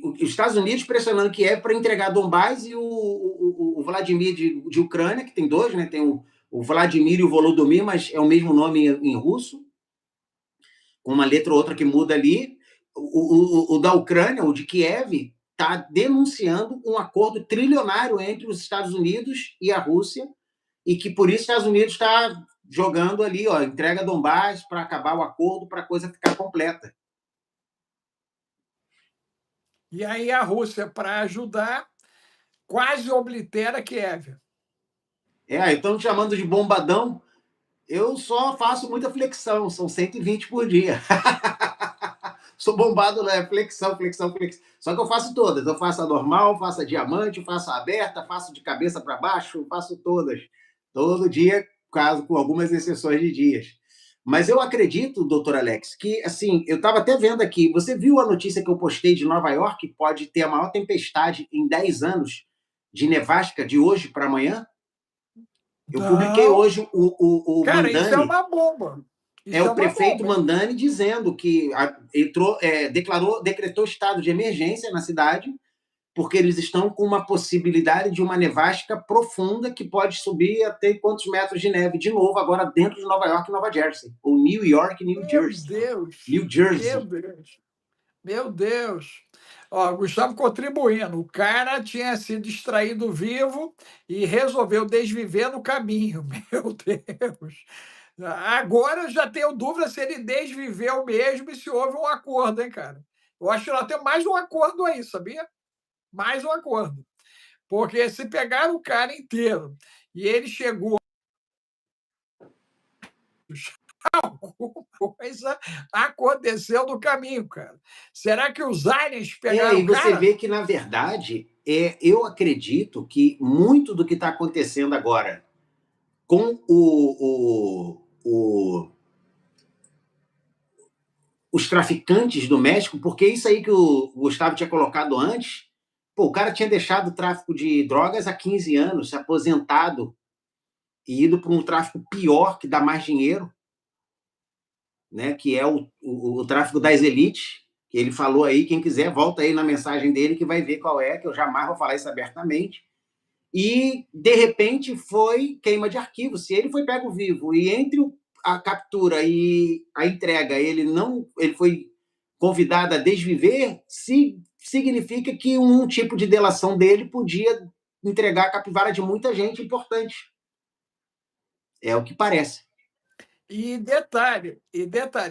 Os Estados Unidos pressionando Kiev para entregar Donbass e o Vladimir de Ucrânia, que tem dois, né? Tem o Vladimir e o Volodymyr, mas é o mesmo nome em russo, com uma letra ou outra que muda ali. O da Ucrânia, o de Kiev, está denunciando um acordo trilionário entre os Estados Unidos e a Rússia, e que por isso os Estados Unidos está jogando ali, ó, entrega Donbass para acabar o acordo, para a coisa ficar completa. E aí a Rússia, para ajudar, quase oblitera Kiev. Estão me chamando de bombadão. Eu só faço muita flexão, são 120 por dia. Sou bombado, né? Flexão, flexão, flexão. Só que eu faço todas. Eu faço a normal, faço a diamante, faço a aberta, faço de cabeça para baixo, faço todas. Todo dia, caso com algumas exceções de dias. Mas eu acredito, doutor Alex, que, assim, eu estava até vendo aqui, você viu a notícia que eu postei de Nova York, que pode ter a maior tempestade em 10 anos de nevasca de hoje para amanhã? Eu publiquei Não, hoje o cara, isso é Mandani, uma bomba. é Isso é o uma prefeito bomba, hein? Mandani dizendo que decretou estado de emergência na cidade, porque eles estão com uma possibilidade de uma nevasca profunda que pode subir até quantos metros de neve de novo, agora dentro de Nova York e Nova Jersey, ou New York e New Meu Jersey. Deus, New meu Jersey. Deus, meu Deus. Ó, Gustavo contribuindo. O cara tinha se distraído vivo e resolveu desviver no caminho. Meu Deus. Agora eu já tenho dúvida se ele desviveu mesmo e se houve um acordo, hein, cara? Eu acho que nós temos mais um acordo aí, sabia? Mais um acordo. Porque se pegar o cara inteiro e ele chegou, alguma coisa aconteceu no caminho, cara. Será que os aliens pegaram E o você cara? vê que, na verdade, eu acredito que muito do que está acontecendo agora com os traficantes do México, porque isso aí que o Gustavo tinha colocado antes, pô, o cara tinha deixado o tráfico de drogas há 15 anos, se aposentado e ido para um tráfico pior, que dá mais dinheiro, né, que é o tráfico das elites, que ele falou aí, quem quiser, volta aí na mensagem dele que vai ver qual é, que eu jamais vou falar isso abertamente. E, de repente, foi queima de arquivo. Se ele foi pego vivo e entre a captura e a entrega ele foi convidado a desviver, significa que um tipo de delação dele podia entregar a capivara de muita gente importante. É o que parece. E detalhe,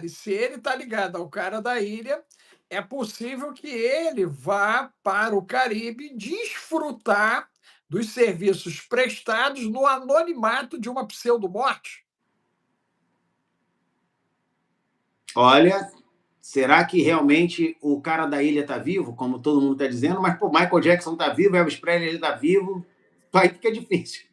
se ele está ligado ao cara da ilha, é possível que ele vá para o Caribe desfrutar dos serviços prestados no anonimato de uma pseudo-morte. Olha, será que realmente o cara da ilha está vivo, como todo mundo está dizendo? Mas, pô, Michael Jackson está vivo, Elvis Presley está vivo, aí fica difícil.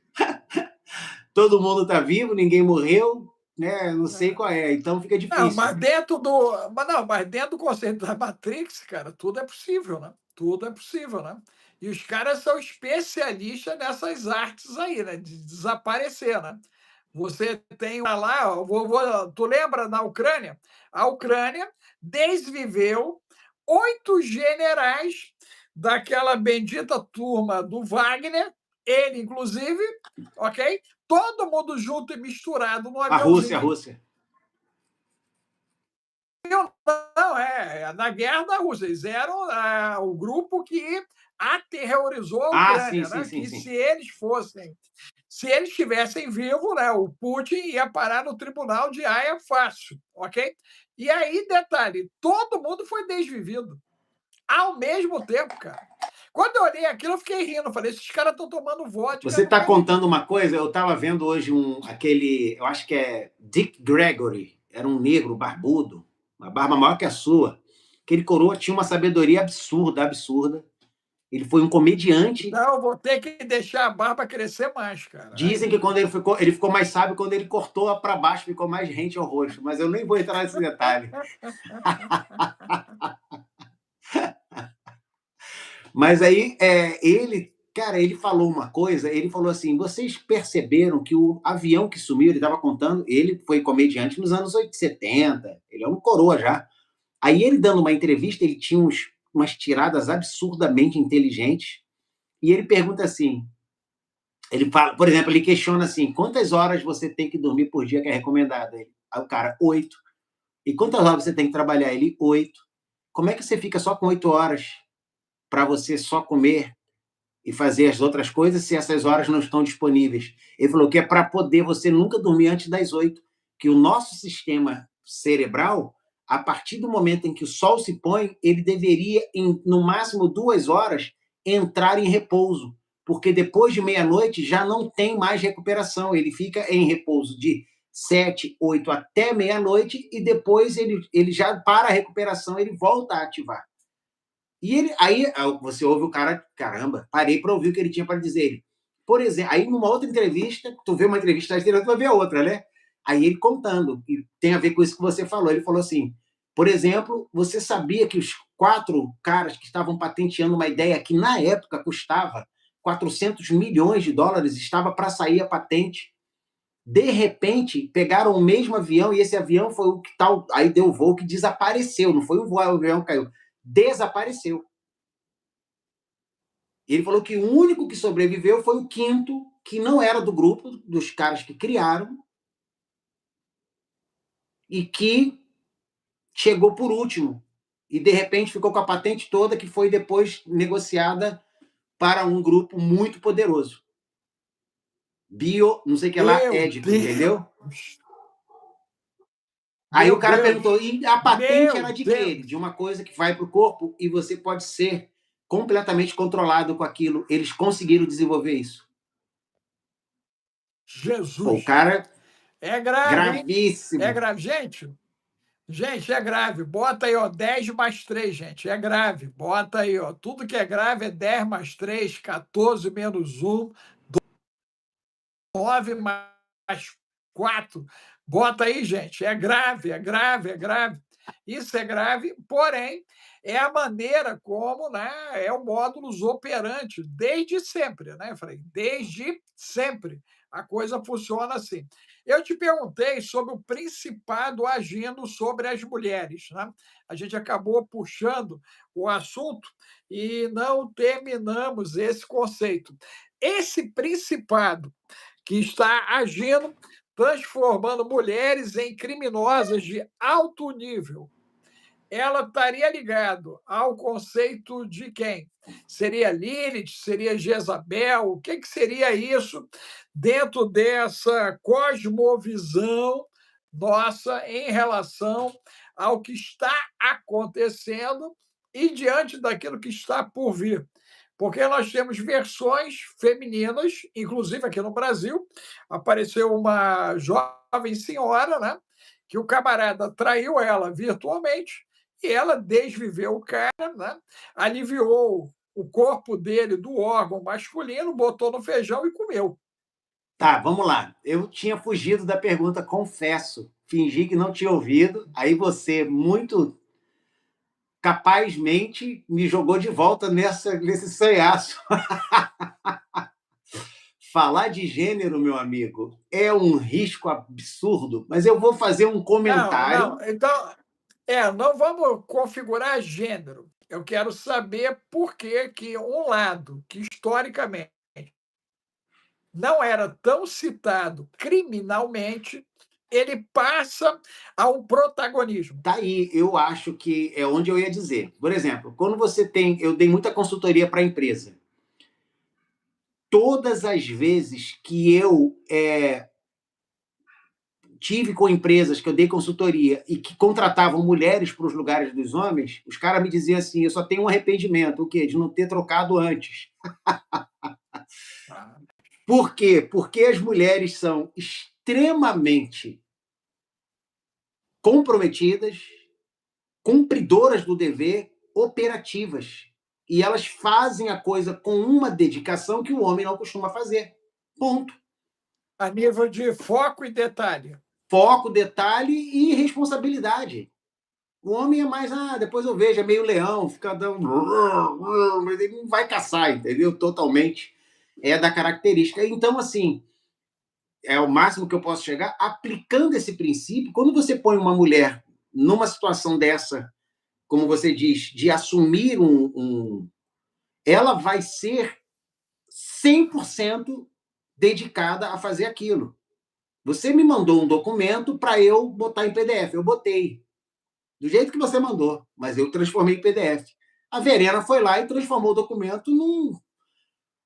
Todo mundo está vivo, ninguém morreu, né? Não sei qual é, então fica Não, difícil. mas dentro do conceito da Matrix, cara, tudo é possível, né? Tudo é possível, né? E os caras são especialistas nessas artes aí, né? De desaparecer, né? Você tem lá, ó, tu lembra na Ucrânia? A Ucrânia desviveu 8 generais daquela bendita turma do Wagner, ele inclusive, ok? Todo mundo junto e misturado no A Rússia, a aviãozinho. Rússia. Não, na guerra da Rússia. Eles eram o grupo que aterrorizou a Sim, Ucrânia, sim, né? sim, Que sim. se eles estivessem vivos, né, o Putin ia parar no tribunal de Haia fácil, ok? E aí, detalhe, todo mundo foi desvivido ao mesmo tempo, cara. Quando eu olhei aquilo, eu fiquei rindo. Falei, esses caras estão tomando vodka Você no está Caribe. contando uma coisa, eu estava vendo hoje eu acho que é Dick Gregory, era um negro barbudo, uma barba maior que a sua. Aquele coroa tinha uma sabedoria absurda, absurda. Ele foi um comediante. Não, vou ter que deixar a barba crescer mais, cara. Dizem que quando ele ficou mais sábio quando ele cortou para baixo, ficou mais rente ao rosto, mas eu nem vou entrar nesse detalhe. Mas aí cara, ele falou uma coisa, ele falou assim, vocês perceberam que o avião que sumiu, ele estava contando, ele foi comediante nos anos 70, ele é um coroa já. Aí ele dando uma entrevista, ele tinha umas tiradas absurdamente inteligentes, e ele pergunta assim, ele fala, por exemplo, ele questiona assim, quantas horas você tem que dormir por dia que é recomendado? Aí o cara, 8. E quantas horas você tem que trabalhar? Ele, 8. Como é que você fica só com 8 horas para você só comer e fazer as outras coisas se essas horas não estão disponíveis? Ele falou que é para poder você nunca dormir antes das 8, que o nosso sistema cerebral a partir do momento em que o sol se põe, ele deveria, no máximo 2 horas, entrar em repouso, porque depois de meia-noite já não tem mais recuperação, ele fica em repouso de 7, 8 até meia-noite e depois ele já para a recuperação, ele volta a ativar. E aí você ouve o cara, caramba, parei para ouvir o que ele tinha para dizer. Ele, por exemplo, aí numa outra entrevista, tu vê uma entrevista dele, tu vai ver a outra, né? Aí ele contando, e tem a ver com isso que você falou, ele falou assim, por exemplo, você sabia que os 4 caras que estavam patenteando uma ideia que na época custava 400 milhões de dólares, estava para sair a patente, de repente pegaram o mesmo avião e esse avião foi o que tal, aí deu o voo que desapareceu, não foi o avião que caiu, desapareceu. Ele falou que o único que sobreviveu foi o quinto, que não era do grupo dos caras que criaram e que chegou por último. E, de repente, ficou com a patente toda que foi depois negociada para um grupo muito poderoso. Não sei o que lá, édico, entendeu? Aí o cara perguntou, e a patente era de quê? De uma coisa que vai para o corpo e você pode ser completamente controlado com aquilo. Eles conseguiram desenvolver isso. Jesus! Pô, o cara... É grave, gravíssimo. É grave. Gente, é grave. Bota aí, ó, 10 mais 3, gente. É grave. Bota aí, ó. Tudo que é grave é 10 mais 3, 14 menos 1, 9 mais 4. Bota aí, gente. É grave, é grave, é grave. Isso é grave, porém, é a maneira como, né, é o módulos operandi desde sempre, né? Eu falei, desde sempre. A coisa funciona assim. Eu te perguntei sobre o principado agindo sobre as mulheres, né? A gente acabou puxando o assunto e não terminamos esse conceito. Esse principado que está agindo, transformando mulheres em criminosas de alto nível, ela estaria ligado ao conceito de quem? Seria Lilith? Seria Jezabel? O que seria isso dentro dessa cosmovisão nossa em relação ao que está acontecendo e diante daquilo que está por vir? Porque nós temos versões femininas, inclusive aqui no Brasil, apareceu uma jovem senhora, né, que o camarada traiu ela virtualmente, e ela desviveu o cara, né? Aliviou o corpo dele do órgão masculino, botou no feijão e comeu. Tá, vamos lá. Eu tinha fugido da pergunta, confesso. Fingi que não tinha ouvido. Aí você, muito capazmente, me jogou de volta nesse sanhaço. Falar de gênero, meu amigo, é um risco absurdo, mas eu vou fazer um comentário. Não. Então, não vamos configurar gênero. Eu quero saber por que um lado que historicamente não era tão citado criminalmente, ele passa a um protagonismo. Tá aí, eu acho que é onde eu ia dizer. Por exemplo, quando você tem... Eu dei muita consultoria para a empresa. Todas as vezes que eu tive com empresas que eu dei consultoria e que contratavam mulheres para os lugares dos homens, os caras me diziam assim, eu só tenho um arrependimento, o quê? De não ter trocado antes. Por quê? Porque as mulheres são extremamente comprometidas, cumpridoras do dever, operativas. E elas fazem a coisa com uma dedicação que o homem não costuma fazer. Ponto. A nível de foco e detalhe. Foco, detalhe e responsabilidade. O homem é mais, depois eu vejo, é meio leão, fica dando... Mas ele não vai caçar, entendeu? Totalmente. É da característica. Então, assim, é o máximo que eu posso chegar. Aplicando esse princípio, quando você põe uma mulher numa situação dessa, como você diz, de assumir ela vai ser 100% dedicada a fazer aquilo. Você me mandou um documento para eu botar em PDF. Eu botei. Do jeito que você mandou, mas eu transformei em PDF. A Verena foi lá e transformou o documento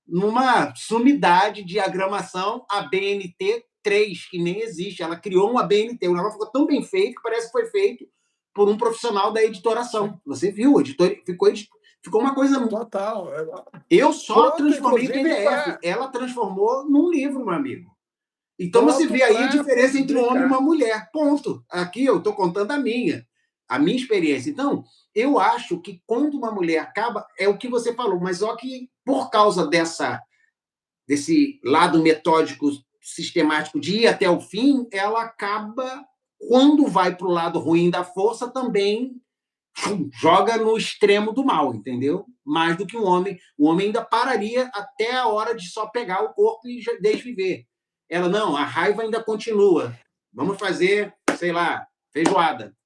numa sumidade de diagramação ABNT 3, que nem existe. Ela criou um ABNT. O negócio ficou tão bem feito que parece que foi feito por um profissional da editoração. Sim. Você viu, ficou uma coisa... Total. Eu só Pronto, transformei em inclusive, PDF. Ela transformou num livro, meu amigo. Então você pronto vê aí a para diferença entre um homem e publicar. uma mulher. Ponto. Aqui eu estou contando a minha experiência. Então, eu acho que quando uma mulher acaba, é o que você falou, mas só que por causa desse lado metódico, sistemático de ir até o fim, ela acaba, quando vai para o lado ruim da força, também joga no extremo do mal, entendeu? Mais do que um homem. O homem ainda pararia até a hora de só pegar o corpo e desviver. Ela, não, a raiva ainda continua. Vamos fazer, sei lá, feijoada.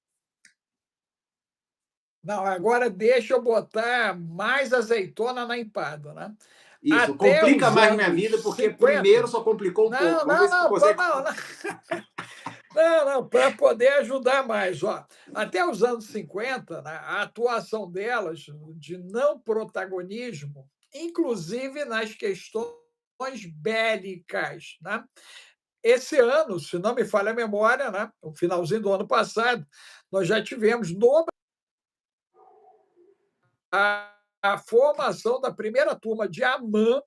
Não, agora deixa eu botar mais azeitona na empada, né? Isso, Até complica os mais minha vida, anos porque primeiro 50. só complicou um pouco. Não, Vamos ver não, se tu não, consegue. não, não. Não, não, para poder ajudar mais. Ó. Até os anos 50, né, a atuação delas de não protagonismo, inclusive nas questões bélicas. Né? Esse ano, se não me falha a memória, né, no finalzinho do ano passado, nós já tivemos a formação da primeira turma de AMAN.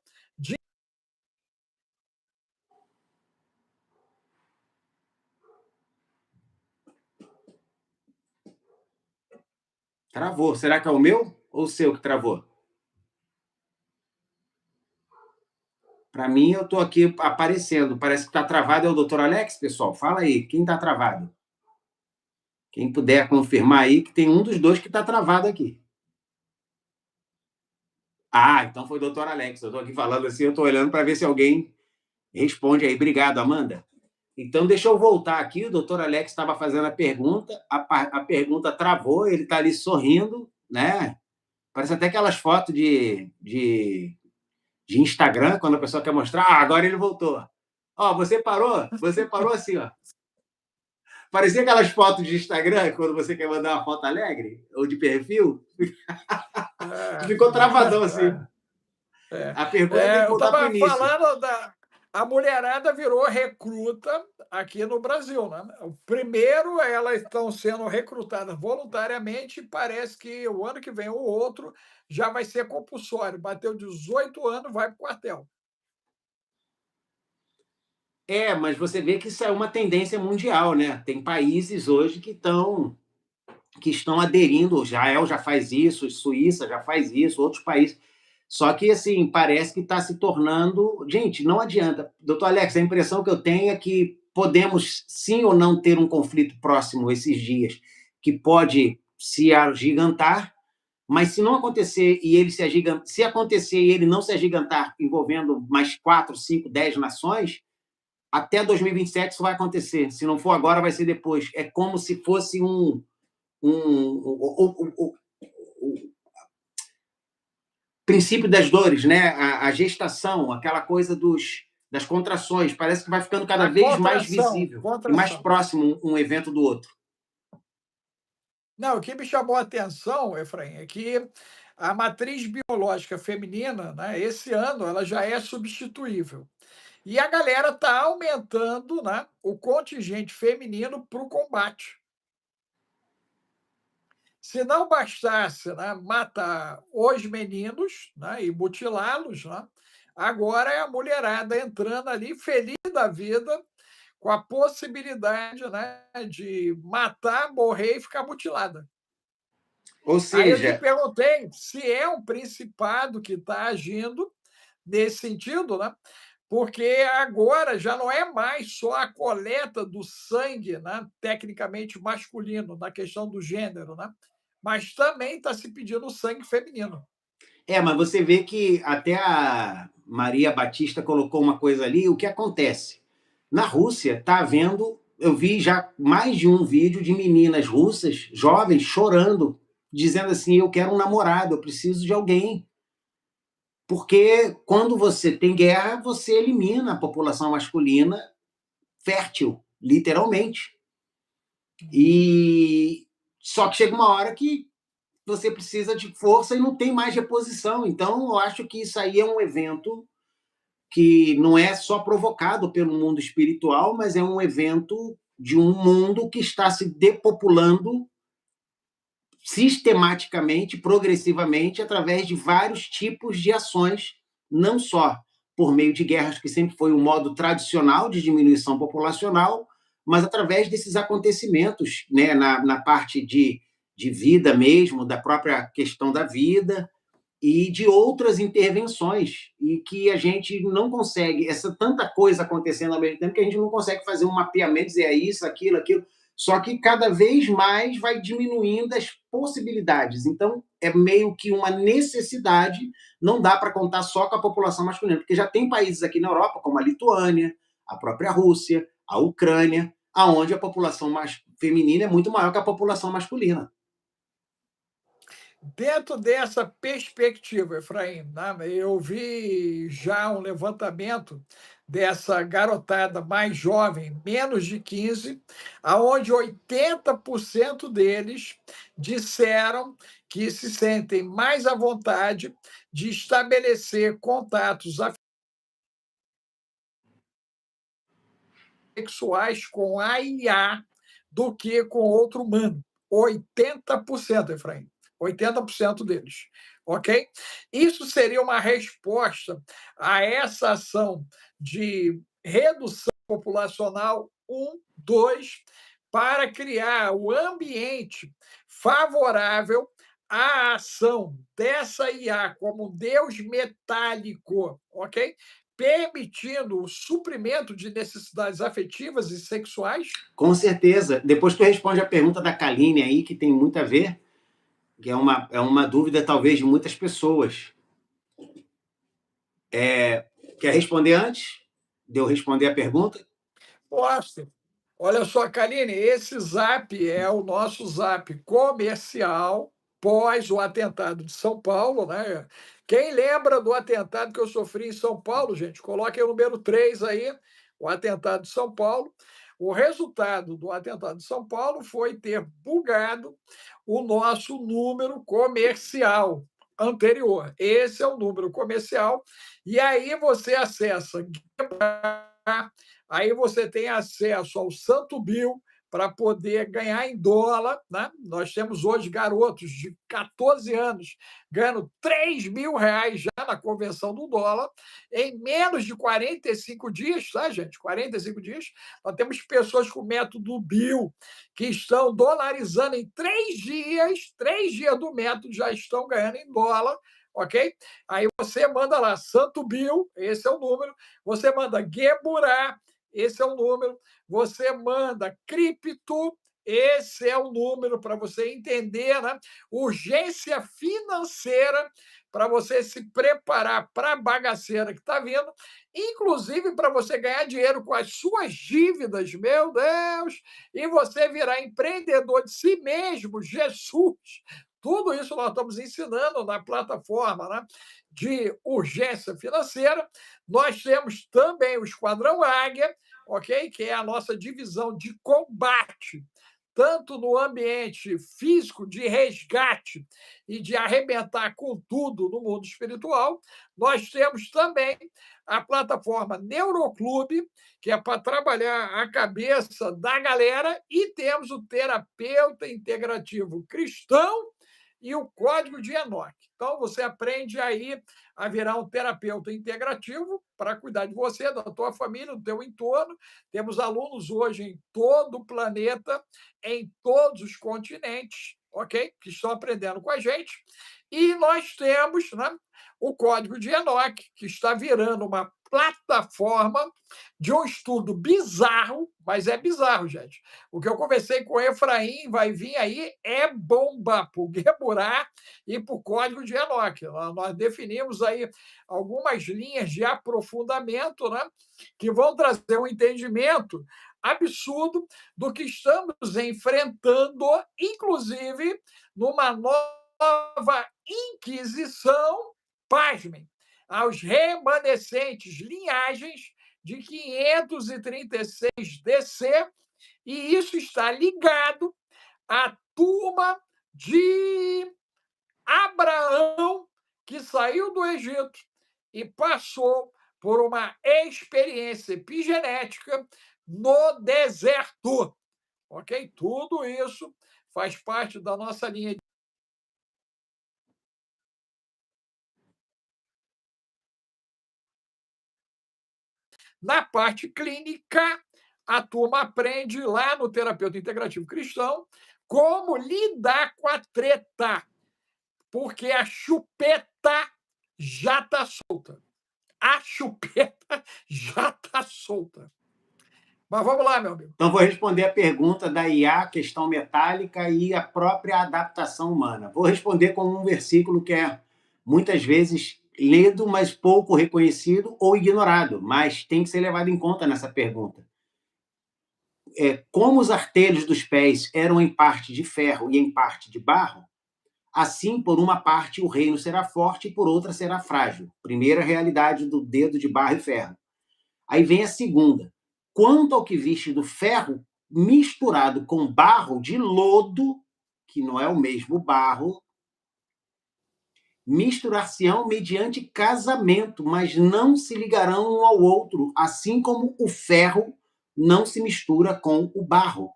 Travou. Será que é o meu ou o seu que travou? Para mim, eu estou aqui aparecendo. Parece que está travado. É o doutor Alex, pessoal? Fala aí, quem está travado? Quem puder confirmar aí que tem um dos dois que está travado aqui. Ah, então foi o doutor Alex. Eu estou aqui falando assim, eu estou olhando para ver se alguém responde aí. Obrigado, Amanda. Então, deixa eu voltar aqui. O doutor Alex estava fazendo a pergunta, a pergunta travou, ele está ali sorrindo, né? Parece até aquelas fotos de Instagram, quando a pessoa quer mostrar. Ah, agora ele voltou. Ó, você parou assim, ó. Parecia aquelas fotos de Instagram, quando você quer mandar uma foto alegre, ou de perfil. Tu ficou travadão assim. A pergunta tem que Eu voltar para o estava início. falando da. A mulherada virou recruta aqui no Brasil. Né? O primeiro, elas estão sendo recrutadas voluntariamente, e parece que o ano que vem ou outro já vai ser compulsório. Bateu 18 anos, vai para o quartel. Mas você vê que isso é uma tendência mundial, né? Tem países hoje que estão aderindo. Israel já faz isso, Suíça já faz isso, outros países. Só que, assim, parece que está se tornando... Gente, não adianta. Doutor Alex, a impressão que eu tenho é que podemos, sim ou não, ter um conflito próximo esses dias, que pode se agigantar, mas se não acontecer e ele se acontecer e ele não se agigantar envolvendo mais 4, 5, 10 nações, até 2027 isso vai acontecer. Se não for agora, vai ser depois. É como se fosse o princípio das dores, né? A gestação, aquela coisa das contrações. Parece que vai ficando cada A vez mais contração, visível e mais contração. próximo um evento do outro. Não, o que me chamou a atenção, Efraim, é que a matriz biológica feminina, né, esse ano, ela já é substituível. E a galera está aumentando, né, o contingente feminino para o combate. Se não bastasse, né, matar os meninos, né, e mutilá-los, né, agora é a mulherada entrando ali, feliz da vida, com a possibilidade, né, de matar, morrer e ficar mutilada. Ou Aí eu te seja, perguntei se é um principado que está agindo nesse sentido, né? Porque agora já não é mais só a coleta do sangue, né, tecnicamente masculino, na questão do gênero, né? Mas também está se pedindo sangue feminino. mas você vê que até a Maria Batista colocou uma coisa ali. O que acontece? Na Rússia, está havendo. Eu vi já mais de um vídeo de meninas russas, jovens, chorando, dizendo assim: eu quero um namorado, eu preciso de alguém. Porque quando você tem guerra, você elimina a população masculina fértil, literalmente. E só que chega uma hora que você precisa de força e não tem mais reposição. Então, eu acho que isso aí é um evento que não é só provocado pelo mundo espiritual, mas é um evento de um mundo que está se depopulando sistematicamente, progressivamente, através de vários tipos de ações, não só por meio de guerras, que sempre foi o modo tradicional de diminuição populacional, mas através desses acontecimentos, né, na parte de vida mesmo, da própria questão da vida, e de outras intervenções, e que a gente não consegue, essa tanta coisa acontecendo ao mesmo tempo, que a gente não consegue fazer um mapeamento, dizer é isso, aquilo, aquilo, só que cada vez mais vai diminuindo as possibilidades. Então, é meio que uma necessidade, não dá para contar só com a população masculina, porque já tem países aqui na Europa, como a Lituânia, a própria Rússia, a Ucrânia, aonde a população feminina é muito maior que a população masculina. Dentro dessa perspectiva, Efraim, né, eu vi já um levantamento dessa garotada mais jovem, menos de 15, aonde 80% deles disseram que se sentem mais à vontade de estabelecer contatos sexuais com a IA do que com outro humano. 80%, Efraim. 80% deles. Ok? Isso seria uma resposta a essa ação de redução populacional 1, 2, para criar o ambiente favorável à ação dessa IA como Deus metálico, ok? Permitindo o suprimento de necessidades afetivas e sexuais? Com certeza. Depois tu responde a pergunta da Kaline aí, que tem muito a ver, que é uma dúvida talvez de muitas pessoas. Quer responder antes de eu responder a pergunta? Posso. Olha só, Karine, esse Zap é o nosso Zap comercial pós o atentado de São Paulo, né? Quem lembra do atentado que eu sofri em São Paulo, gente? Coloque o número 3 aí, o atentado de São Paulo. O resultado do atentado de São Paulo foi ter bugado o nosso número comercial anterior. Esse é o número comercial. E aí você acessa aí você tem acesso ao Santo Bill para poder ganhar em dólar. Né? Nós temos hoje garotos de 14 anos ganhando R$ 3.000 já na conversão do dólar em menos de 45 dias, tá, gente? 45 dias. Nós temos pessoas com o método Bill que estão dolarizando em 3 dias do método já estão ganhando em dólar, ok? Aí você manda lá Santo Bill, esse é o número, você manda Geburá, esse é o número. Você manda cripto, esse é o número para você entender, né? Urgência financeira para você se preparar para a bagaceira que está vindo, inclusive para você ganhar dinheiro com as suas dívidas, meu Deus, e você virar empreendedor de si mesmo, Jesus. Tudo isso nós estamos ensinando na plataforma, né, de urgência financeira. Nós temos também o Esquadrão Águia, ok? Que é a nossa divisão de combate, tanto no ambiente físico, de resgate e de arrebentar com tudo no mundo espiritual. Nós temos também a plataforma Neuroclube, que é para trabalhar a cabeça da galera, e temos o terapeuta integrativo cristão e o código de Enoch. Então, você aprende aí a virar um terapeuta integrativo para cuidar de você, da tua família, do teu entorno. Temos alunos hoje em todo o planeta, em todos os continentes, ok? Que estão aprendendo com a gente. E nós temos, né, o código de Enoch, que está virando uma plataforma de um estudo bizarro, mas é bizarro, gente. O que eu conversei com o Efraim, vai vir aí, é bomba para o Geburá e para o código de Enoch. Nós definimos aí algumas linhas de aprofundamento, né, que vão trazer um entendimento absurdo do que estamos enfrentando, inclusive numa nova inquisição, pasmem, aos remanescentes linhagens de 536 DC, e isso está ligado à turma de Abraão, que saiu do Egito e passou por uma experiência epigenética no deserto. Ok? Tudo isso faz parte da nossa linha Na parte clínica, a turma aprende lá no terapeuta integrativo cristão como lidar com a treta, porque a chupeta já está solta. A chupeta já está solta. Mas vamos lá, meu amigo. Então, vou responder a pergunta da IA, questão metálica e a própria adaptação humana. Vou responder com um versículo que é muitas vezes lido, mas pouco reconhecido ou ignorado, mas tem que ser levado em conta nessa pergunta. Como os artelhos dos pés eram em parte de ferro e em parte de barro, assim, por uma parte, o reino será forte e por outra será frágil. Primeira realidade do dedo de barro e ferro. Aí vem a segunda. Quanto ao que viste do ferro misturado com barro de lodo, que não é o mesmo barro, misturar-se-ão mediante casamento, mas não se ligarão um ao outro, assim como o ferro não se mistura com o barro.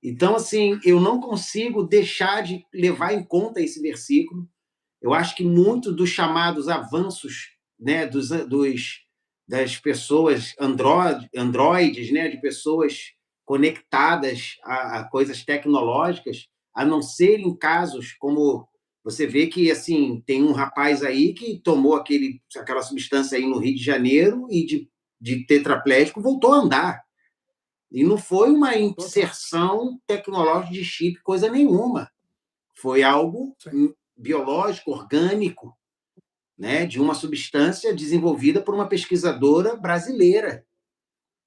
Então, assim, eu não consigo deixar de levar em conta esse versículo. Eu acho que muito dos chamados avanços, né, das pessoas androides, né, de pessoas conectadas a coisas tecnológicas, a não ser em casos como você vê que assim tem um rapaz aí que tomou aquela substância aí no Rio de Janeiro e de tetraplégico voltou a andar. E não foi uma inserção tecnológica de chip, coisa nenhuma. Foi algo biológico, orgânico, né, de uma substância desenvolvida por uma pesquisadora brasileira.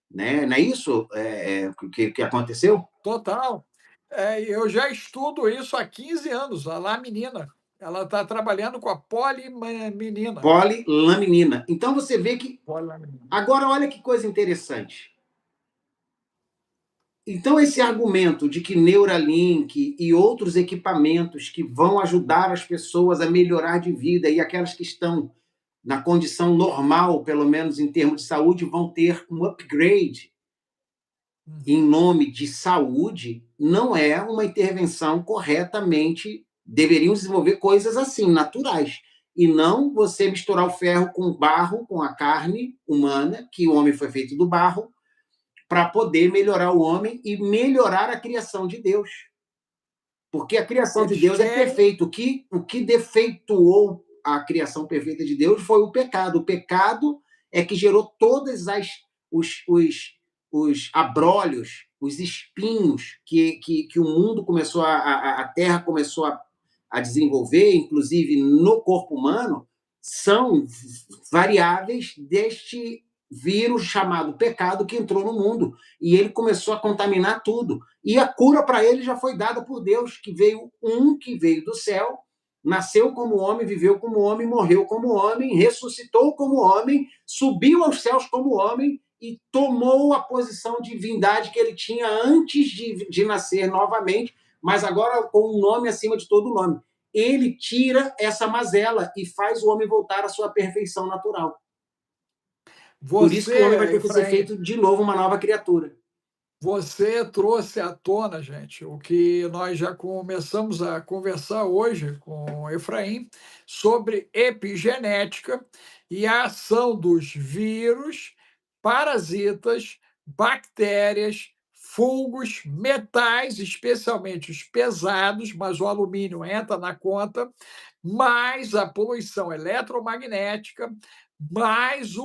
Né? Não é isso que aconteceu? Total. Eu já estudo isso há 15 anos, a laminina. Ela está trabalhando com a polilaminina. Polilaminina. Então você vê que. Agora, olha que coisa interessante. Então, esse argumento de que Neuralink e outros equipamentos que vão ajudar as pessoas a melhorar de vida e aquelas que estão na condição normal, pelo menos em termos de saúde, vão ter um upgrade em nome de saúde, não é uma intervenção corretamente. Deveriam desenvolver coisas assim, naturais. E não você misturar o ferro com o barro, com a carne humana, que o homem foi feito do barro, para poder melhorar o homem e melhorar a criação de Deus. Porque a criação de Deus é perfeita. O que defeituou a criação perfeita de Deus foi o pecado. O pecado é que gerou todos os abrolhos, os espinhos que o mundo começou, a Terra começou a desenvolver, inclusive no corpo humano, são variáveis deste vírus chamado pecado que entrou no mundo. E ele começou a contaminar tudo. E a cura para ele já foi dada por Deus, que veio do céu, nasceu como homem, viveu como homem, morreu como homem, ressuscitou como homem, subiu aos céus como homem e tomou a posição de divindade que ele tinha antes de nascer novamente, mas agora com um nome acima de todo nome. Ele tira essa mazela e faz o homem voltar à sua perfeição natural. Por isso que o homem vai ter que ser feito de novo uma nova criatura. Você trouxe à tona, gente, o que nós já começamos a conversar hoje com o Efraim sobre epigenética e a ação dos vírus, parasitas, bactérias, fungos, metais, especialmente os pesados, mas o alumínio entra na conta, mais a poluição eletromagnética, mais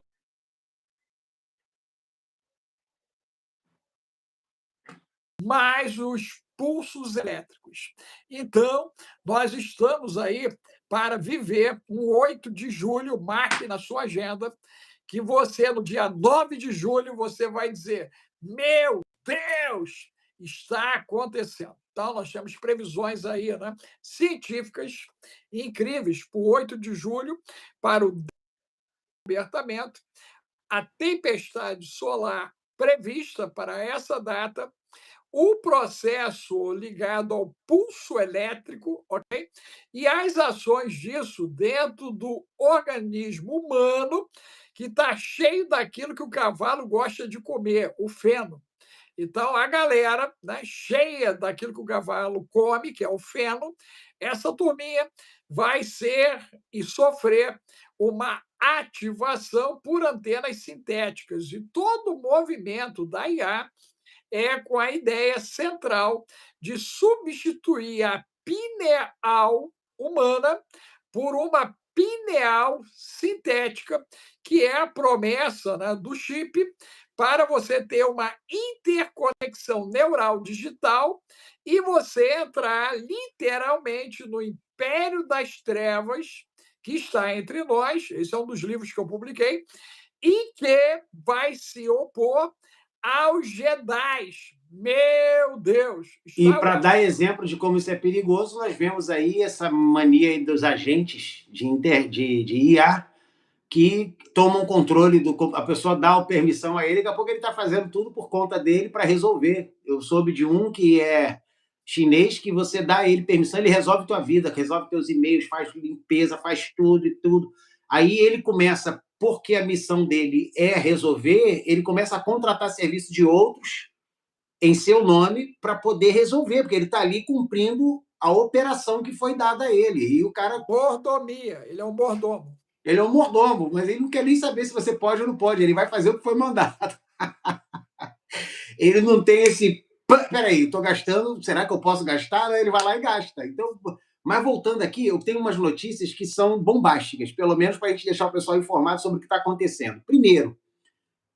os pulsos elétricos. Então, nós estamos aí para viver um 8 de julho, marque na sua agenda, que você, no dia 9 de julho, você vai dizer: meu Deus, está acontecendo. Então, nós temos previsões aí, né, científicas incríveis para o 8 de julho, para o descobertamento, a tempestade solar prevista para essa data, o processo ligado ao pulso elétrico, ok? E as ações disso dentro do organismo humano, que está cheio daquilo que o cavalo gosta de comer, o feno. Então, a galera, né, cheia daquilo que o cavalo come, que é o feno, essa turminha vai ser e sofrer uma ativação por antenas sintéticas. E todo o movimento da IA é com a ideia central de substituir a pineal humana por uma pineal sintética, que é a promessa, né, do chip para você ter uma interconexão neural digital e você entrar literalmente no império das trevas que está entre nós. Esse é um dos livros que eu publiquei e que vai se opor aos Jedis. Meu Deus, E está para ótimo. dar exemplo de como isso é perigoso, nós vemos aí essa mania aí dos agentes de IA que tomam controle do. A pessoa dá a permissão a ele, daqui a pouco ele está fazendo tudo por conta dele para resolver. Eu soube de um que é chinês, que você dá a ele permissão, ele resolve tua vida, resolve teus e-mails, faz limpeza, faz tudo e tudo. Aí ele começa, porque a missão dele é resolver, ele começa a contratar serviço de outros em seu nome para poder resolver, porque ele está ali cumprindo a operação que foi dada a ele. E o cara. Mordomia, ele é um mordomo. Ele é um mordomo, mas ele não quer nem saber se você pode ou não pode, ele vai fazer o que foi mandado. Ele não tem esse. Peraí, estou gastando, será que eu posso gastar? Ele vai lá e gasta. Então, mas voltando aqui, eu tenho umas notícias que são bombásticas, pelo menos para a gente deixar o pessoal informado sobre o que está acontecendo. Primeiro,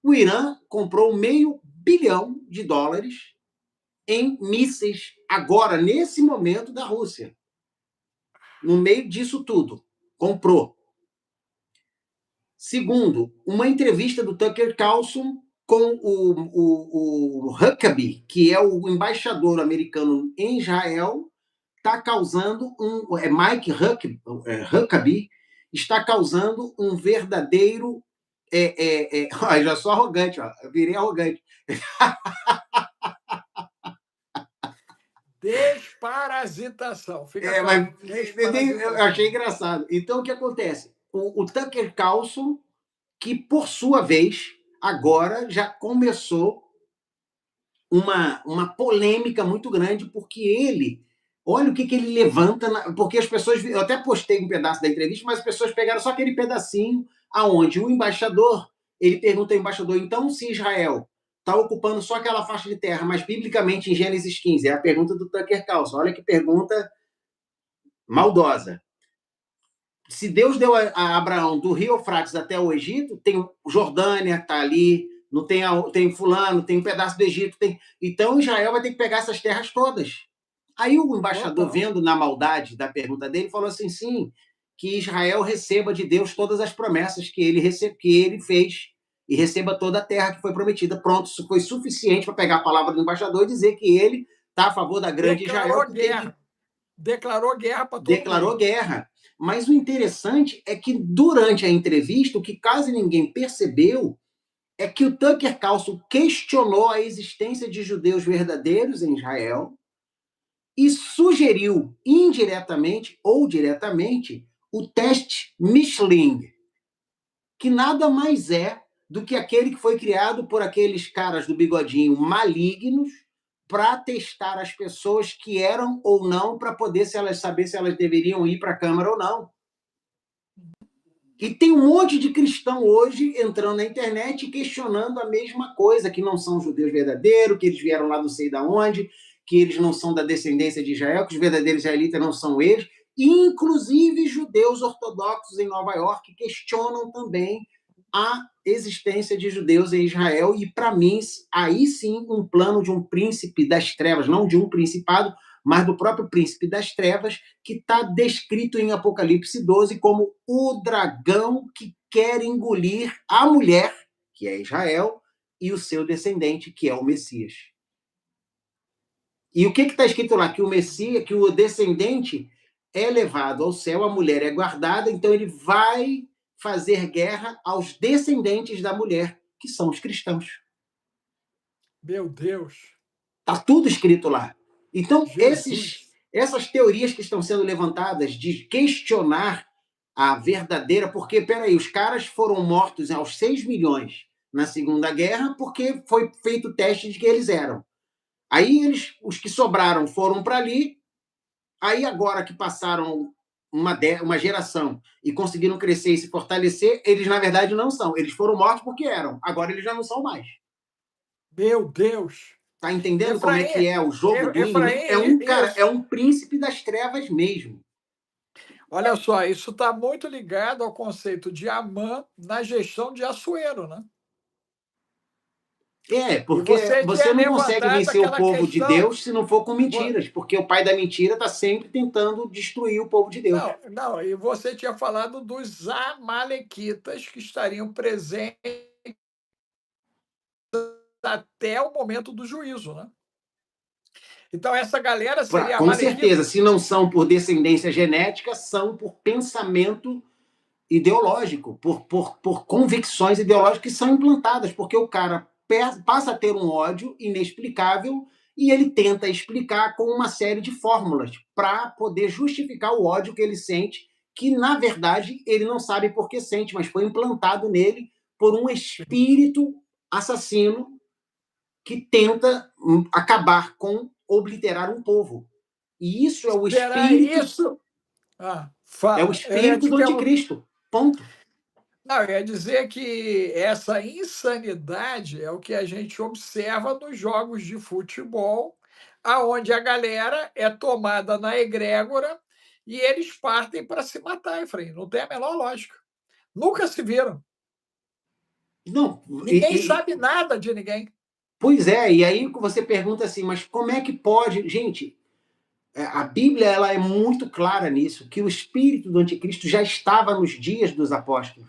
o Irã comprou $500 milhões em mísseis agora, nesse momento, da Rússia. No meio disso tudo. Comprou. Segundo, uma entrevista do Tucker Carlson com o Huckabee, que é o embaixador americano em Israel, está causando Mike Huckabee está causando um verdadeiro. Já sou arrogante, ó, eu virei arrogante. Desparasitação. Fica Mas desparasitação. eu achei engraçado. Então, o que acontece? O Tucker Carlson, que, por sua vez, agora já começou uma polêmica muito grande, porque ele. Olha o que ele levanta, porque as pessoas. Eu até postei um pedaço da entrevista, mas as pessoas pegaram só aquele pedacinho aonde o embaixador. Ele pergunta ao embaixador, então, se Israel está ocupando só aquela faixa de terra, mas biblicamente em Gênesis 15, é a pergunta do Tucker Carlson. Olha que pergunta maldosa. Se Deus deu a Abraão do Rio Eufrates até o Egito, tem Jordânia, está ali, não tem fulano, tem um pedaço do Egito, tem. Então Israel vai ter que pegar essas terras todas. Aí o embaixador, vendo na maldade da pergunta dele, falou assim, sim, que Israel receba de Deus todas as promessas que ele fez e receba toda a terra que foi prometida. Pronto, isso foi suficiente para pegar a palavra do embaixador e dizer que ele está a favor da grande Israel. Declarou guerra para todo Declarou mundo. Guerra. Mas o interessante é que, durante a entrevista, o que quase ninguém percebeu é que o Tucker Carlson questionou a existência de judeus verdadeiros em Israel e sugeriu, indiretamente ou diretamente, o teste Michelin, que nada mais é do que aquele que foi criado por aqueles caras do bigodinho malignos para testar as pessoas que eram ou não, para poder saber se elas deveriam ir para a Câmara ou não. E tem um monte de cristão hoje entrando na internet e questionando a mesma coisa, que não são judeus verdadeiros, que eles vieram lá não sei de onde, que eles não são da descendência de Israel, que os verdadeiros israelitas não são eles. Inclusive judeus ortodoxos em Nova York questionam também a existência de judeus em Israel, e para mim, aí sim, um plano de um príncipe das trevas, não de um principado, mas do próprio príncipe das trevas, que está descrito em Apocalipse 12 como o dragão que quer engolir a mulher, que é Israel, e o seu descendente, que é o Messias. E o que está escrito lá? Que o Messias, que o descendente é levado ao céu, a mulher é guardada, então ele vai fazer guerra aos descendentes da mulher, que são os cristãos. Meu Deus. Está tudo escrito lá. Então, essas teorias que estão sendo levantadas de questionar a verdadeira... Porque, peraí, os caras foram mortos aos 6 milhões na Segunda Guerra porque foi feito o teste de que eles eram. Aí os que sobraram foram para ali. Aí agora que passaram uma geração e conseguiram crescer e se fortalecer, eles, na verdade, não são. Eles foram mortos porque eram. Agora eles já não são mais. Meu Deus! Tá entendendo como é Efraim, que é o jogo do inimigo? É Efraim, cara, é isso. um príncipe das trevas mesmo. Olha só, isso está muito ligado ao conceito de Amã na gestão de Assuero, né? Porque E você você tinha não consegue levantado vencer o aquela povo de questão. Deus se não for com mentiras, porque o pai da mentira está sempre tentando destruir o povo de Deus. Não, não, e você tinha falado dos amalequitas que estariam presentes até o momento do juízo, né? Então essa galera seria Com certeza, amalequita? se não são por descendência genética, são por pensamento ideológico, por convicções ideológicas que são implantadas, porque o cara passa a ter um ódio inexplicável e ele tenta explicar com uma série de fórmulas para poder justificar o ódio que ele sente, que na verdade ele não sabe por que sente, mas foi implantado nele por um espírito assassino que tenta acabar com, obliterar um povo. E isso Será isso? Ah, é o fala. Eu ia espírito te do perguntar. anticristo. Ponto. Não, eu ia dizer que essa insanidade é o que a gente observa nos jogos de futebol, aonde a galera é tomada na egrégora e eles partem para se matar, Efraim. Não tem a menor lógica. Nunca se viram. Não, Ninguém sabe nada de ninguém. pois é, e aí você pergunta assim, mas como é que pode? Gente, a Bíblia ela é muito clara nisso, que o espírito do anticristo já estava nos dias dos apóstolos.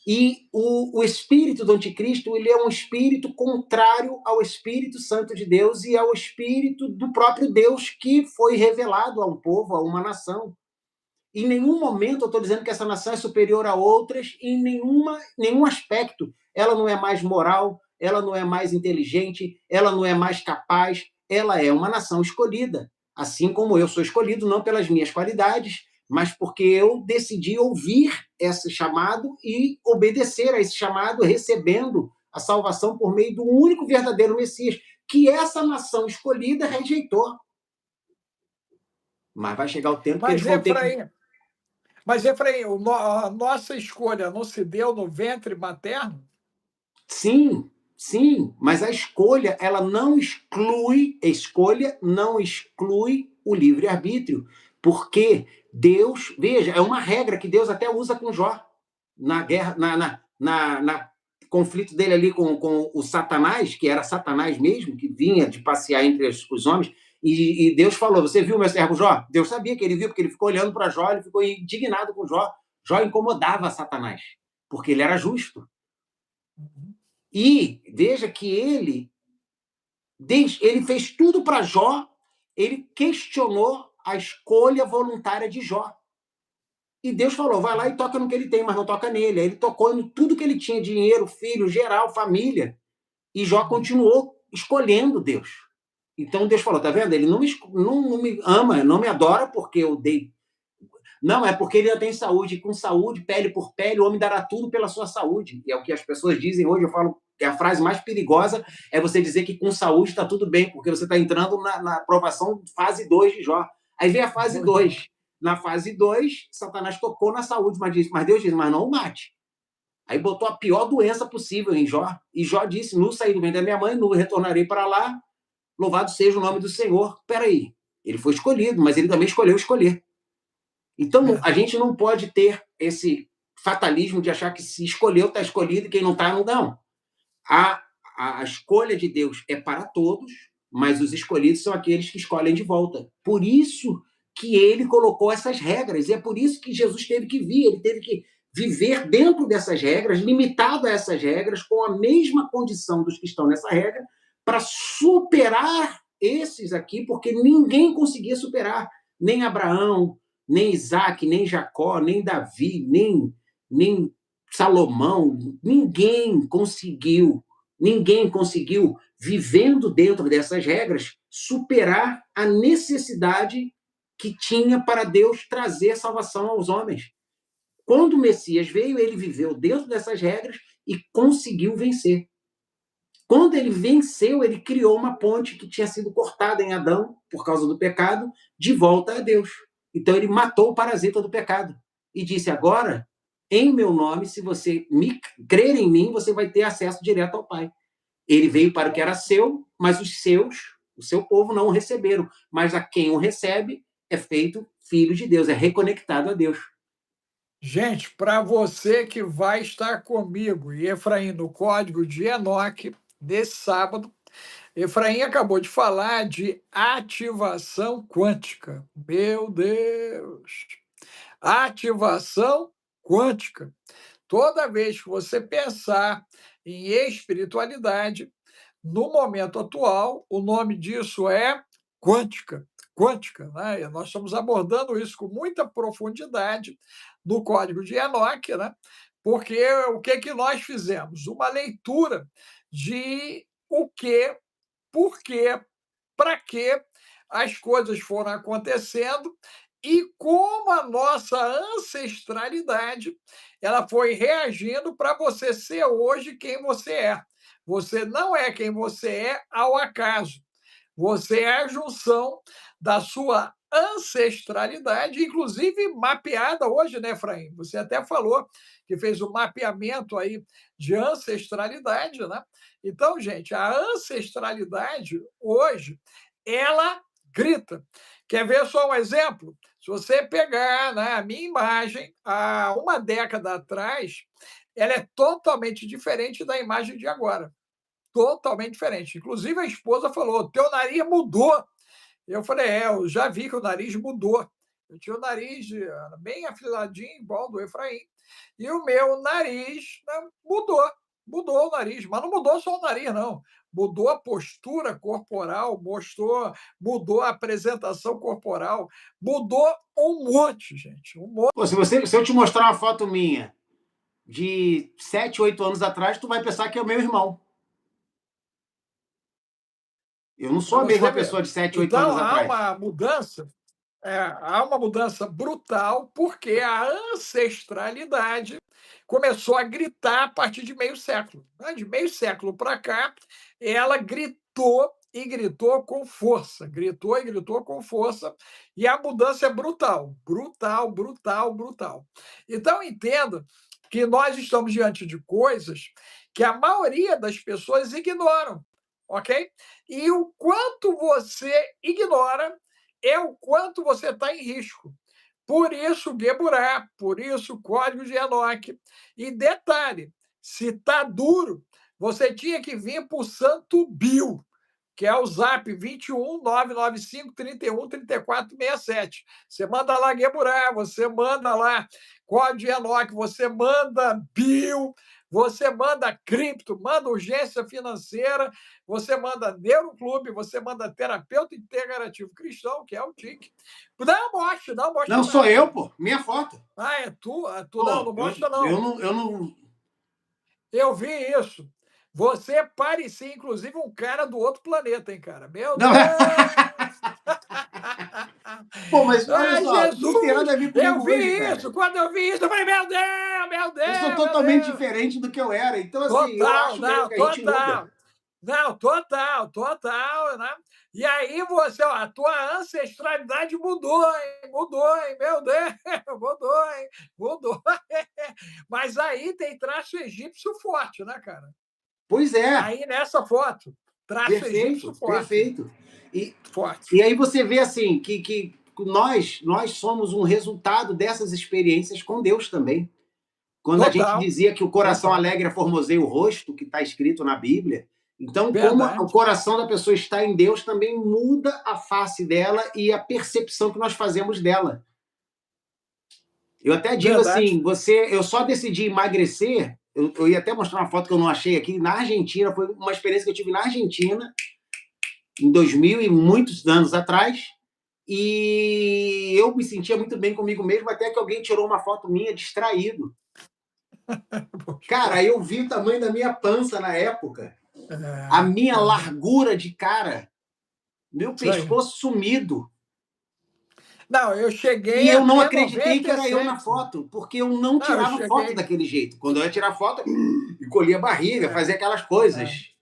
E o espírito do anticristo ele é um espírito contrário ao Espírito Santo de Deus e ao espírito do próprio Deus que foi revelado a um povo, a uma nação. Em nenhum momento eu estou dizendo que essa nação é superior a outras, em nenhum aspecto. Ela não é mais moral, ela não é mais inteligente, ela não é mais capaz, ela é uma nação escolhida. Assim como eu sou escolhido, não pelas minhas qualidades, mas porque eu decidi ouvir esse chamado e obedecer a esse chamado, recebendo a salvação por meio do único verdadeiro Messias, que essa nação escolhida rejeitou. Mas vai chegar o tempo que eles Mas, vão ter que. Efraim, a nossa escolha não se deu no ventre materno? Sim, sim, mas a escolha, ela não exclui, o livre-arbítrio, porque Deus, veja, é uma regra que Deus até usa com Jó, na guerra, na conflito dele ali com o Satanás, que era Satanás mesmo, que vinha de passear entre os homens, e Deus falou, você viu meu servo Jó? Deus sabia que ele viu, porque ele ficou olhando para Jó, ele ficou indignado com Jó. Jó incomodava Satanás, porque ele era justo. E veja que ele fez tudo para Jó, ele questionou a escolha voluntária de Jó. E Deus falou, vai lá e toca no que ele tem, mas não toca nele. Aí ele tocou em tudo que ele tinha, dinheiro, filho, geral, família. E Jó continuou escolhendo Deus. Então Deus falou, tá vendo? Ele não me ama, não me adora porque eu dei. Não, é porque ele ainda tem saúde. E com saúde, pele por pele, o homem dará tudo pela sua saúde. E é o que as pessoas dizem hoje. Eu falo que a frase mais perigosa é você dizer que com saúde está tudo bem, porque você está entrando na aprovação fase 2 de Jó. Aí vem a fase 2. Na fase 2, Satanás tocou na saúde, mas Deus diz, mas não o mate. Aí botou a pior doença possível em Jó. E Jó disse, nu saí do ventre da minha mãe, nu retornarei para lá, louvado seja o nome do Senhor. Peraí, ele foi escolhido, mas ele também escolheu escolher. Então, a gente não pode ter esse fatalismo de achar que se escolheu, está escolhido, e quem não está, não dá. A escolha de Deus é para todos, mas os escolhidos são aqueles que escolhem de volta. Por isso que ele colocou essas regras, e é por isso que Jesus teve que vir, ele teve que viver dentro dessas regras, limitado a essas regras, com a mesma condição dos que estão nessa regra, para superar esses aqui, porque ninguém conseguia superar, nem Abraão, nem Isaac, nem Jacó, nem Davi, nem Salomão, ninguém conseguiu, vivendo dentro dessas regras, superar a necessidade que tinha para Deus trazer salvação aos homens. Quando o Messias veio, ele viveu dentro dessas regras e conseguiu vencer. Quando ele venceu, ele criou uma ponte que tinha sido cortada em Adão, por causa do pecado, de volta a Deus. Então ele matou o parasita do pecado e disse: agora, em meu nome, se você crer em mim, você vai ter acesso direto ao Pai. Ele veio para o que era seu, mas os seus, o seu povo, não o receberam. Mas a quem o recebe é feito filho de Deus, é reconectado a Deus. Gente, para você que vai estar comigo e Efraim no Código de Enoque, desse sábado, Efraim acabou de falar de ativação quântica. Meu Deus! Ativação quântica. Toda vez que você pensar em espiritualidade, no momento atual, o nome disso é quântica. Quântica, né? E nós estamos abordando isso com muita profundidade no Código de Enoque, né? Porque o que que nós fizemos? Uma leitura de o que, por quê, para que as coisas foram acontecendo e como a nossa ancestralidade ela foi reagindo para você ser hoje quem você é. Você não é quem você é ao acaso. Você é a junção da sua ancestralidade, inclusive mapeada hoje, né, Efraim? Você até falou que fez um mapeamento aí de ancestralidade, né? Então, gente, a ancestralidade hoje, ela grita. Quer ver só um exemplo? Se você pegar, né, a minha imagem há uma década atrás, ela é totalmente diferente da imagem de agora. Totalmente diferente. Inclusive, a esposa falou: teu nariz mudou. Eu falei: eu já vi que o nariz mudou. Eu tinha o nariz bem afiladinho, igual ao do Efraim. E o meu nariz, né, mudou. Mudou o nariz. Mas não mudou só o nariz, não. Mudou a postura corporal, mudou a apresentação corporal, mudou um monte, gente. Um monte. Pô, se eu te mostrar uma foto minha de 7, 8 anos atrás, tu vai pensar que é o meu irmão. Eu não sou a mesma pessoa de 7, 8 Então, anos atrás. há uma mudança brutal, porque a ancestralidade começou a gritar a partir de meio século. Né? De meio século para cá, ela gritou e gritou com força, gritou e gritou com força, e a mudança é brutal, brutal, brutal, brutal. Então, entenda que nós estamos diante de coisas que a maioria das pessoas ignoram, ok? E o quanto você ignora é o quanto você está em risco. Por isso, Geburá, por isso, Código de Enoque. E detalhe, se está duro, você tinha que vir para o Santo Bill, que é o Zap 21 995 31 34 67. Você manda lá Geburá, você manda lá Código de Enoque, você manda Bill, você manda cripto, manda urgência financeira, você manda Neuroclube, você manda terapeuta integrativo cristão, que é o TIC. Não mostra Não, sou nada. eu, pô. Minha foto. Ah, é tu? Não, Pô, não mostra não. eu não... Eu vi isso. Você parecia, inclusive, um cara do outro planeta, hein, cara? Meu Não. Deus! Pô, mas olha Ai, só, não tem Jesus! nada a ver Eu comigo vi hoje, cara. isso! Quando eu vi isso, eu falei, meu Deus, meu Eu sou Deus, meu totalmente Deus! diferente do que eu era. Então, assim, eu Total, acho mesmo não, que a gente muda. total. Não, total, total, né? E aí você, ó, a tua ancestralidade mudou, hein, meu Deus, mudou, hein, mudou. Mas aí tem traço egípcio forte, né, cara? Pois é, Aí nessa foto, traço egípcio perfeito, forte, perfeito. forte. E aí você vê, assim, que nós somos um resultado dessas experiências com Deus também. Quando a gente Total, dizia que o coração total. alegre formoseia o rosto, que está escrito na Bíblia, então, como o Verdade, coração da pessoa está em Deus, também muda a face dela e a percepção que nós fazemos dela. Eu até digo verdade. assim, eu só decidi emagrecer, eu ia até mostrar uma foto que eu não achei aqui, na Argentina, foi uma experiência que eu tive na Argentina, em 2000 e muitos anos atrás, e eu me sentia muito bem comigo mesmo, até que alguém tirou uma foto minha distraído. Cara, aí eu vi o tamanho da minha pança na época, a minha largura de cara, meu Isso aí. pescoço sumido. Não, eu cheguei E eu não até acreditei que era eu na 97. foto, porque eu não Não, eu tirava foto cheguei. daquele jeito. Quando eu ia tirar foto, encolhia a barriga, É, fazia aquelas é. coisas.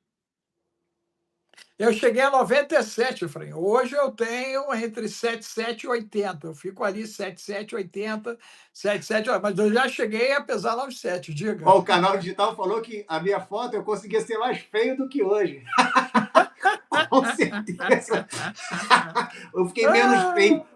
Eu cheguei a 97, Efraim. Hoje eu tenho entre 77 e 80. Eu fico ali 77, 80, 77, mas eu já cheguei a pesar 97, diga. Ó, o canal digital falou que a minha foto eu conseguia ser mais feio do que hoje. Com certeza. Eu fiquei menos feio.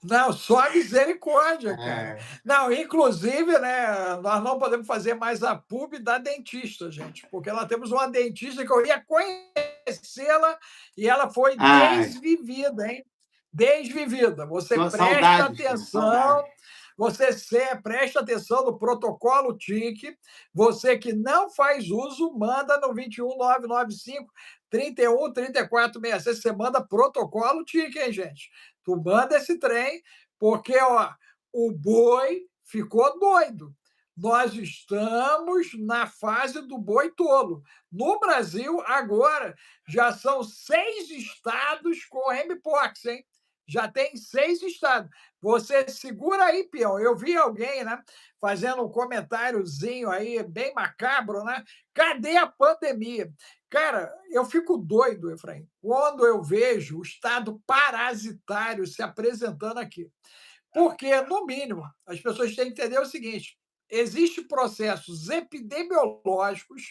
Não, só misericórdia, cara. Não, inclusive, né, nós não podemos fazer mais a pub da dentista, gente, porque nós temos uma dentista que eu ia conhecê-la e ela foi Ai, desvivida, hein? Desvivida. Você presta saudades, cara, saudades. atenção, presta atenção no protocolo TIC. Você que não faz uso, manda no 21995 31 34 66. Você manda protocolo TIC, hein, gente? Tu manda esse trem, porque ó, o boi ficou doido. Nós estamos na fase do boi tolo. No Brasil, agora, já são 6 estados com Mpox, hein? Já tem 6 estados. Você segura aí, peão. Eu vi alguém, né, fazendo um comentáriozinho aí bem macabro, né? Cadê a pandemia? Cara, eu fico doido, Efraim, quando eu vejo o Estado parasitário se apresentando aqui. Porque, no mínimo, as pessoas têm que entender o seguinte: existem processos epidemiológicos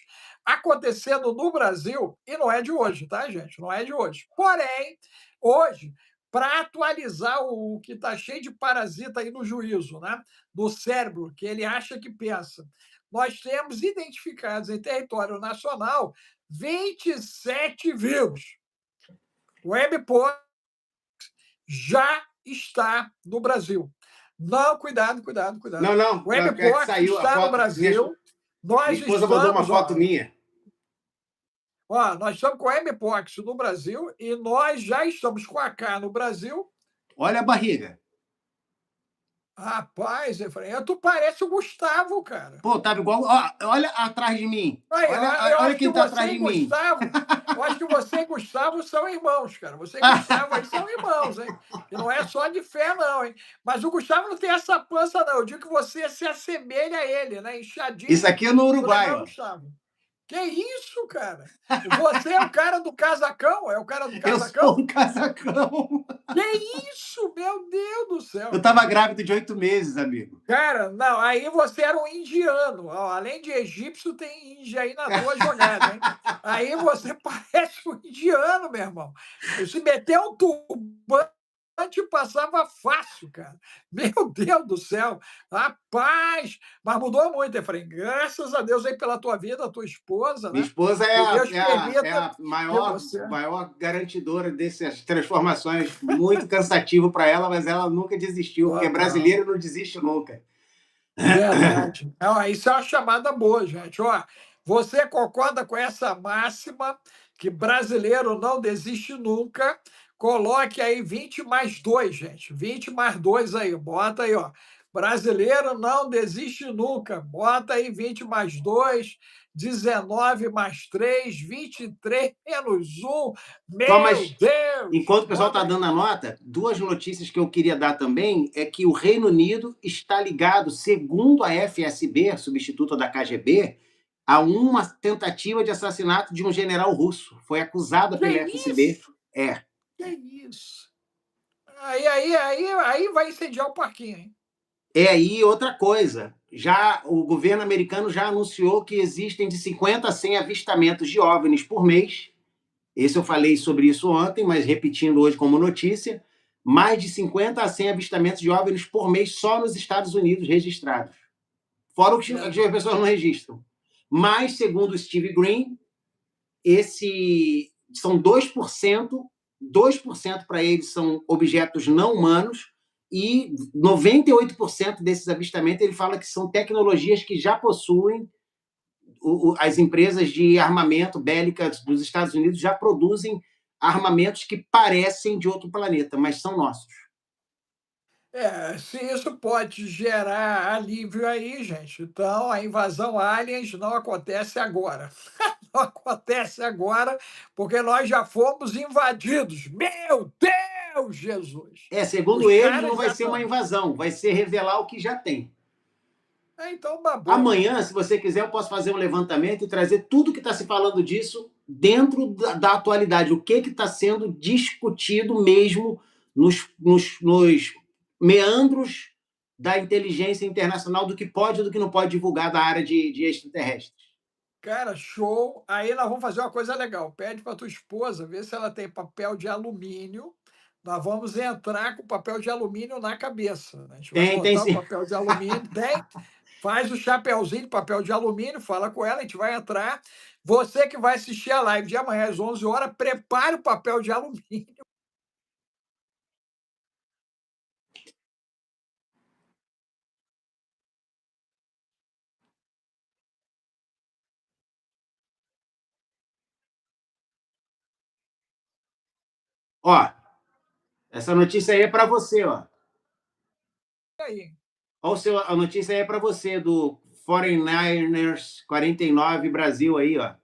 acontecendo no Brasil, e não é de hoje, tá, gente? Não é de hoje. Porém, hoje, para atualizar o que está cheio de parasita aí no juízo, né? No cérebro, que ele acha que pensa, nós temos identificados em território nacional 27 vírus. O mpox já está no Brasil. Não, cuidado, cuidado, cuidado. Não, não, O mpox saiu a está foto. no Brasil. Minha Nós esposa mandou uma estamos, foto minha. nós estamos com o mpox no Brasil e nós já estamos com a K no Brasil. Olha a barriga. Rapaz, Efraim, tu parece o Gustavo, cara. Pô, tava igual. Ó, olha atrás de mim. Aí, eu Olha acho que quem tá você atrás e de mim. Gustavo, eu acho que você e Gustavo são irmãos, cara. Você e Gustavo aí são irmãos, hein? E não é só de fé, não, hein? Mas o Gustavo não tem essa pança, não. Eu digo que você se assemelha a ele, né? Inchadinho. Isso aqui é no Uruguai, ó. Gustavo. Que isso, cara? Você é o cara do casacão? É o cara do casacão? Eu sou um casacão. Que isso, meu Deus do céu. Eu tava grávida de 8 meses, amigo. Cara, não, aí você era um indiano. Ó, além de egípcio, tem índia aí na tua jogada, hein? Aí você parece um indiano, meu irmão. Se meter um turbante, passava fácil, cara. Meu Deus do céu. Rapaz, mas mudou muito, Efraim. Graças a Deus aí pela tua vida, a tua esposa, Minha né? esposa é a maior garantidora dessas transformações. Muito cansativo para ela, mas ela nunca desistiu, porque brasileiro não desiste nunca. Verdade. Isso é uma chamada boa, gente. Ó, você concorda com essa máxima que brasileiro não desiste nunca? Coloque aí 20 mais 2, gente. 20 mais 2 aí. Bota aí, ó. Brasileiro não desiste nunca. Bota aí 20 mais 2, 19 mais 3, 23 menos 1. Meu Deus! Enquanto o pessoal está dando a nota, duas notícias que eu queria dar também é que o Reino Unido está ligado, segundo a FSB, substituta da KGB, a uma tentativa de assassinato de um general russo. Foi acusada pela FSB. Isso? Que isso? Aí vai incendiar o parquinho, hein? E outra coisa, já o governo americano já anunciou que existem de 50 a 100 avistamentos de OVNIs por mês. Esse eu falei sobre isso ontem, mas repetindo hoje como notícia, mais de 50 a 100 avistamentos de OVNIs por mês só nos Estados Unidos registrados. Fora o que as pessoas não registram. Mas, segundo o Steve Green, são 2%, 2% para eles são objetos não humanos, e 98% desses avistamentos ele fala que são tecnologias que já possuem, as empresas de armamento bélicas dos Estados Unidos já produzem armamentos que parecem de outro planeta, mas são nossos. Se isso pode gerar alívio aí, gente, então a invasão aliens não acontece agora. Não acontece agora, porque nós já fomos invadidos. Meu Deus, Jesus! Segundo eles, não vai ser uma invasão, vai ser revelar o que já tem. É, então, uma boa. Amanhã, se você quiser, eu posso fazer um levantamento e trazer tudo que está se falando disso dentro da atualidade. O que está sendo discutido mesmo nos meandros da inteligência internacional, do que pode e do que não pode divulgar da área de extraterrestres. Cara, show. Aí nós vamos fazer uma coisa legal. Pede para tua esposa, ver se ela tem papel de alumínio. Nós vamos entrar com papel de alumínio na cabeça, né? A gente vai Tem botar o sim. papel de alumínio, tem, faz o chapeuzinho de papel de alumínio, fala com ela, a gente vai entrar. Você que vai assistir a live de amanhã às 11 horas, prepare o papel de alumínio. Ó, essa notícia aí é para você, ó. Aí. Ó, a notícia aí é para você, do 49ers 49 Brasil aí, ó.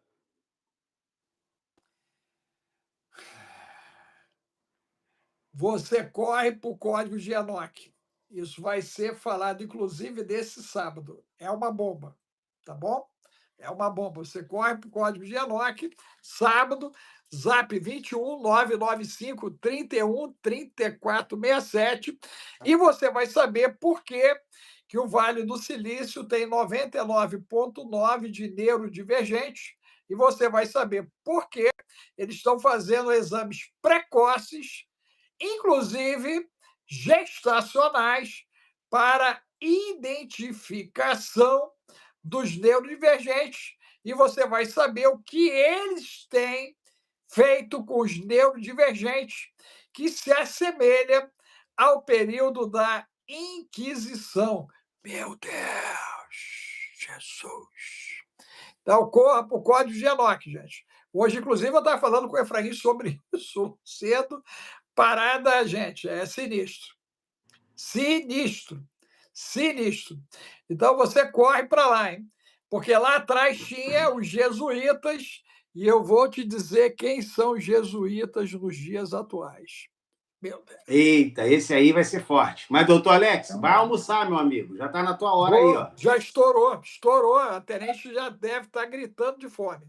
Você corre para o código de Enoch. Isso vai ser falado, inclusive, desse sábado. É uma bomba, tá bom? É uma bomba. Você corre para o código de Enoch, sábado, zap 21 995 31 34 67, e você vai saber por que o Vale do Silício tem 99,9 de neurodivergente, e você vai saber por que eles estão fazendo exames precoces, inclusive gestacionais, para identificação dos neurodivergentes, e você vai saber o que eles têm feito com os neurodivergentes, que se assemelha ao período da Inquisição. Meu Deus, Jesus. Então, corra para o código de Enoch, gente. Hoje, inclusive, eu estava falando com o Efraim sobre isso cedo. Parada, gente, é sinistro. Sinistro. Sinistro. Então você corre para lá, hein? Porque lá atrás tinha os jesuítas, e eu vou te dizer quem são os jesuítas nos dias atuais. Meu Deus. Eita, esse aí vai ser forte. Mas, doutor Alex, vai Então, almoçar, meu amigo. Já está na tua hora aí, ó. vou, já estourou, estourou. A tenente já deve estar gritando de fome.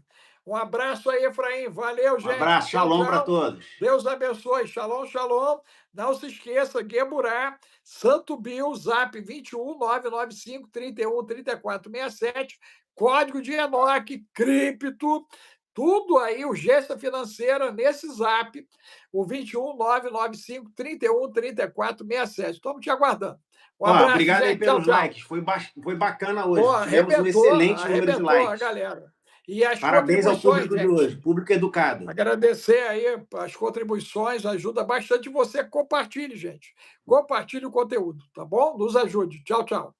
Um abraço aí, Efraim. Valeu, Um gente. abraço, Tchau, shalom para tchau. todos. Deus abençoe. Shalom, shalom. Não se esqueça, Gueburá, Santo Bill, Zap 21 995 31 34 67, código de Enoque, cripto, tudo aí, urgência financeira nesse Zap, o 21 995 31 34 67. Estamos te aguardando. Um Ó, abraço, obrigado aí gente. Tchau, pelos tchau. likes. Foi bacana Pô, hoje. Tivemos um arrebentou, excelente número de arrebentou a likes. galera. E as Parabéns ao contribuições, público de gente. hoje, público educado. Agradecer aí as contribuições, ajuda bastante. Você compartilhe, gente. Compartilhe o conteúdo, tá bom? Nos ajude. Tchau, tchau.